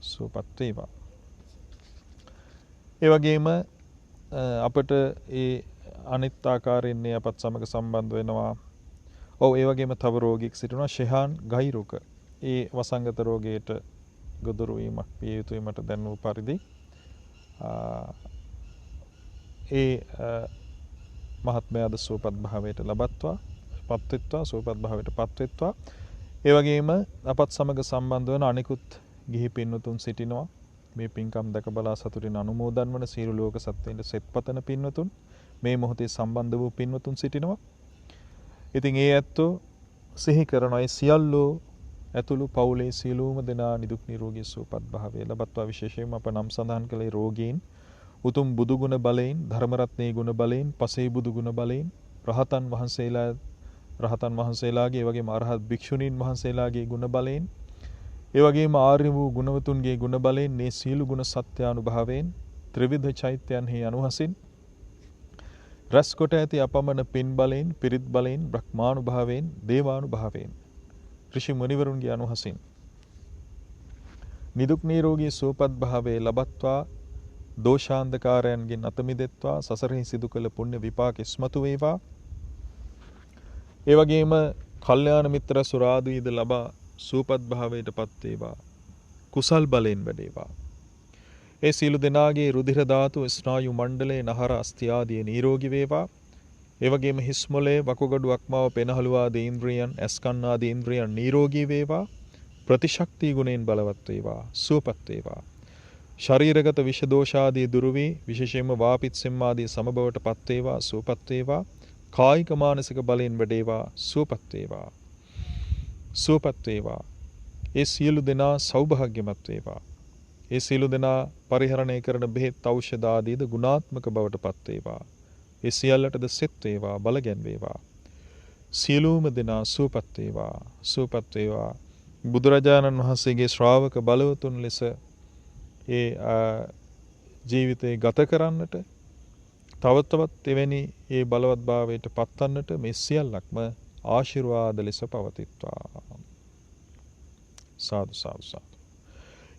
සුවපත් වේවා. ඒ වගේම අපට ඒ අනිත් ආකාරයෙන් අපත් සමග සම්බන්ධ වෙනවා. ඒ වගේම තව රෝගියෙක් සිටිනවා ෂෙහාන් ගයිරුක. ඒ වසංගත රෝගයට ගොදුරු වීමක් විය යුතුයි මට දැන් වූ පරිදි. ඒ මහත්මයාද සුවපත් භාවයට ලබත්වා පත්වෙත්වා. සුවපත් භාවයට පත්වෙත්වා. ඒ වගේම අපත් සමග සම්බන්ධ වන අනිකුත් ගිහි පින්වතුන් සිටිනවා. මේ පින්කම් දැක බලා සතුටින් අනුමෝදන් වන සියලු ලෝක සත්ත්වයන්ට සෙත්පතන පින්වතුන්, මේ මොහොතේ සම්බන්ධ වූ පින්වතුන් සිටිනවා. ඉතින් ඒ ඇත්තෝ සිහි කරන අය සියල්ලෝ ඇතුළු පවුලේ සියලුම දෙනා නිදුක් නිරෝගී සුවපත් භාවය ලබත්වා. විශේෂයෙන්ම අප නම් සඳහන් කළේ රෝගීන් උතුම් බුදු ගුණ බලයෙන්, ධර්ම රත්නයේ ගුණ බලයෙන්, පසේ බුදු ගුණ බලයෙන්, රහතන් වහන්සේලාගේ ඒ වගේම අරහත් භික්ෂුණීන් වහන්සේලාගේ ගුණ බලයෙන්, ඒ වගේම ආර්ය වූ ගුණවතුන්ගේ ගුණ බලයෙන්, මේ සීල ගුණ සත්‍යානුභාවයෙන්, ත්‍රිවිධ චෛත්‍යයන්හි අනුහසින් රැස් කොට ඇති අපමණ පින් බලයෙන්, පිරිත් බලයෙන්, බ්‍රහ්මානුභාවයෙන්, දේවානුභාවයෙන්, ඍෂි මුනිවරුන්ගේ අනුහසින් නිදුක් නිරෝගී සුවපත් භාවයේ ලබත්වා. දෝෂාන්ධකාරයන්ගෙන් අත මිදෙත්වා. සසරෙහි සිදු කළ පුණ්‍ය විපාක ඉස්මතු වේවා. ඒ වගේම කල්යාණ මිත්‍ර සුරාදීද ලබා සූපත් භාවයට පත් වේවා. කුසල් බලෙන් වැඩේවා. ඒ සීල දෙනාගේ රුධිර ධාතු ස්නායු මණ්ඩලයේ නහර අස්ථි ආදී නිරෝගී වේවා. ඒ වගේම හිස් මොළේ වකුගඩු අක්මාව පෙනහළු ආදී ඉන්ද්‍රියන් ඇස්කන් ආදී ඉන්ද්‍රියන් නිරෝගී වේවා. ප්‍රතිශක්ති ගුණයෙන් බලවත් වේවා. සුවපත් වේවා. ශරීරගත විෂ දෝෂ ආදී දුරු වී විශේෂයෙන්ම වාපිත් සෙම් ආදී සමබවට පත් වේවා. සුවපත් වේවා. කායික මානසික බලයෙන් වැඩේවා. සුවපත් වේවා. සුවපත් වේවා. ඒ සියලු දෙනා සෞභාග්‍යමත් වේවා. ඒ සියලු දෙනා පරිහරණය කරන බෙහෙත් ඖෂධ ආදීද ගුණාත්මක බවට පත් වේවා. ඒ සියල්ලටද සෙත් වේවා. බලගැන් වේවා. සියලුම දෙනා සුවපත් වේවා. සුවපත් වේවා. බුදුරජාණන් වහන්සේගේ ශ්‍රාවක බලවතුන් ලෙස ඒ ජීවිතේ ගත කරන්නට තව තවත් එවැනි ඒ බලවත් භාවයට පත්වන්නට මේ සියල්ලක්ම ආශිර්වාද ලෙස පවතිත්වා. සාදු සාදු සාදු.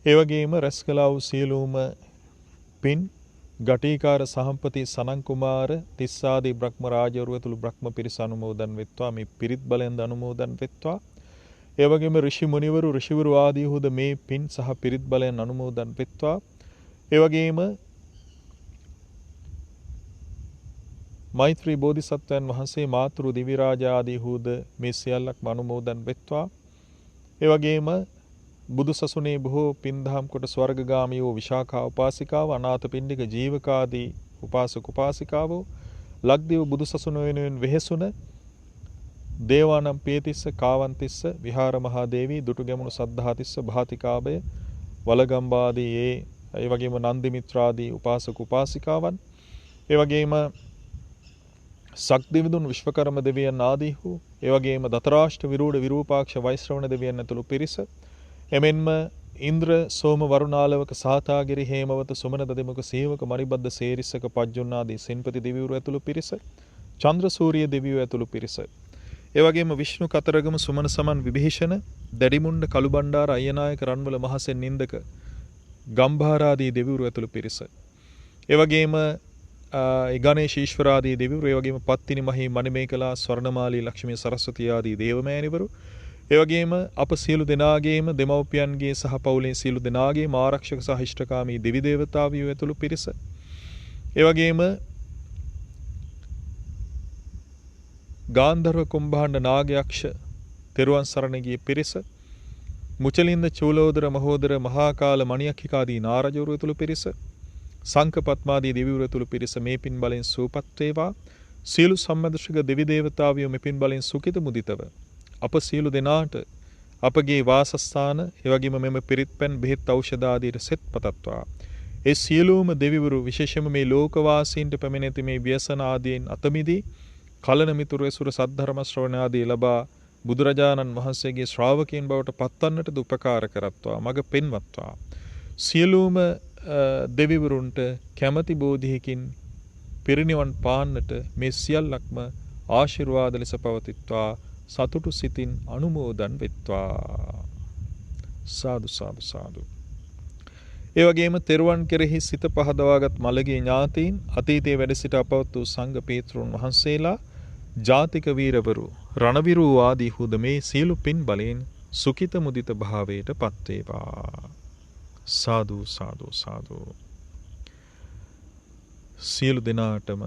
ඒ වගේම රැස් කළා වූ සියලුම පින් ගටිකාර සහම්පති සනන් කුමාර තිස්සාදී බ්‍රහ්ම රාජවරු ඇතුළු බ්‍රහ්ම පිරිස අනුමෝදන් වෙත්වා. මේ පිරිත් බලෙන්ද අනුමෝදන් වෙත්වා. ඒ වගේම ඍෂි මුනිවරු ඍෂිවරු ආදී හුද මේ පින් සහ පිරිත් බලෙන් අනුමෝදන් වෙත්වා. ඒ වගේම මෛත්‍රී බෝධිසත්වයන් වහන්සේ මාතෘ දිවි රාජ ආදී හුද මේ සියල්ලක්ම අනුමෝදන් වෙත්වා. ඒ වගේම බුදු සසුනේ බොහෝ පින්දහම් කොට ස්වර්ගගාමී වූ විශාඛා උපාසිකාව අනාථපිණ්ඩික ජීවකාදී උපාසක උපාසිකාවෝ ලක්දිව බුදු සසුන වෙනුවෙන් වෙහෙසුන දේවානම් පියතිස්ස කාවන්තිස්ස විහාර මහා දේවී දුටුගැමුණු සද්ධාතිස්ස භාතිකාභය වලගම්බාදී ඒ වගේම නන්දි මිත්‍රාදී උපාසක උපාසිකාවන් ඒ වගේම සක්දිවිදුන් විශ්වකර්ම දෙවියන් ආදී වූ ඒ වගේම දතරාෂ්ට විරූඪ විරූපාක්ෂ වෛශ්‍රවණ දෙවියන් ඇතුළු පිරිස එමෙන්ම ඉන්ද්‍ර සෝම වරුණාලවක සාතාගිරි හේමවත සුමන දදිමුක සීවක මරිබද්ද සේරිස්සක පජ්ජුන්නාදී සෙන්පති දෙවිවරු ඇතුළු පිරිස චන්ද්‍ර සූරිය දෙවියෝ ඇතුළු පිරිස ඒ වගේම විෂ්ණු කතරගම සුමන සමන් විභීෂණ දැඩිමුණ්ඩ කළුබණ්ඩාර අයනායක රන්වල මහසෙන් නින්දක ගම්භාරාදී දෙවිවරු ඇතුළු පිරිස ඒ වගේම ගණේශ ඊශ්වරාදී දෙවිවරු ඒ වගේම පත්තිනි මහී මණිමේකලා ස්වර්ණමාලී ලක්ෂ්මී සරස්වතී ආදී දේවමෑණිවරු ඒ වගේම අප සියලු දෙනාගේම දෙමව්පියන්ගේ සහ පවුලේ සියලු දෙනාගේම ආරක්ෂක සහ ඉෂ්ඨකාමී දෙවි දේවතාවියෝ ඇතුළු පිරිස ඒ වගේම ගාන්ධර්ව කුම්භාණ්ඩ නාගයක්ෂ තෙරුවන් සරණ ගිය පිරිස මුචලින්ද චූලෝදර මහෝදර මහා කාල මණියක්ඛිකාදී නාරජවරු ඇතුළු පිරිස සංක පත්මාදී දෙවිවරු ඇතුළු පිරිස මේ පින් බලෙන් සූපත් වේවා. සියලු සම්මදශක දෙවි දේවතාවියෝ මේ පින් බලෙන් සුඛිත මුදිතව අප සියලු දෙනාට අපගේ වාසස්ථාන එවැගේම මෙම පිරිත් පැන් බෙහෙත් ඖෂධ ආදීට සෙත් පතත්වා. ඒ සියලුම දෙවිවරු විශේෂයෙන්ම මේ ලෝකවාසීන්ට පැමිණෙති මේ ව්‍යසන ආදීන් අතමිදී කලන මිතුරු ඇසුර සද්ධර්ම ශ්‍රවණ ආදී ලබා බුදුරජාණන් වහන්සේගේ ශ්‍රාවකයන් බවට පත්වන්නට උපකාර කරත්වා. මඟ පෙන්වත්වා. සියලුම දෙවිවරුන්ට කැමැති බෝධියකින් පිරිනිවන් පාන්නට මේ සියල්ලක්ම ආශිර්වාද ලෙස පවතිත්වා. සතුටු සිතින් අනුමෝදන් වෙත්වා. සාදු සාදු සාදු. ඒ වගේම තෙරුවන් කෙරෙහි සිත පහදවාගත් මළගිය ඥාතීන් අතීතයේ වැඩ සිට අපවත් වූ සංඝ පීතෘන් වහන්සේලා ජාතික වීරවරු රණවිරු ආදී හුද මේ සියලු පින් බලෙන් සුඛිත මුදිත භාවයට පත් වේවා. සාදු සාදු සාදු. සියලු දෙනාටම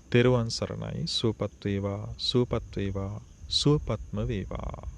තෙරුවන් සරණයි. සුවපත් වේවා සුවපත් වේවා සුවපත්ම වේවා.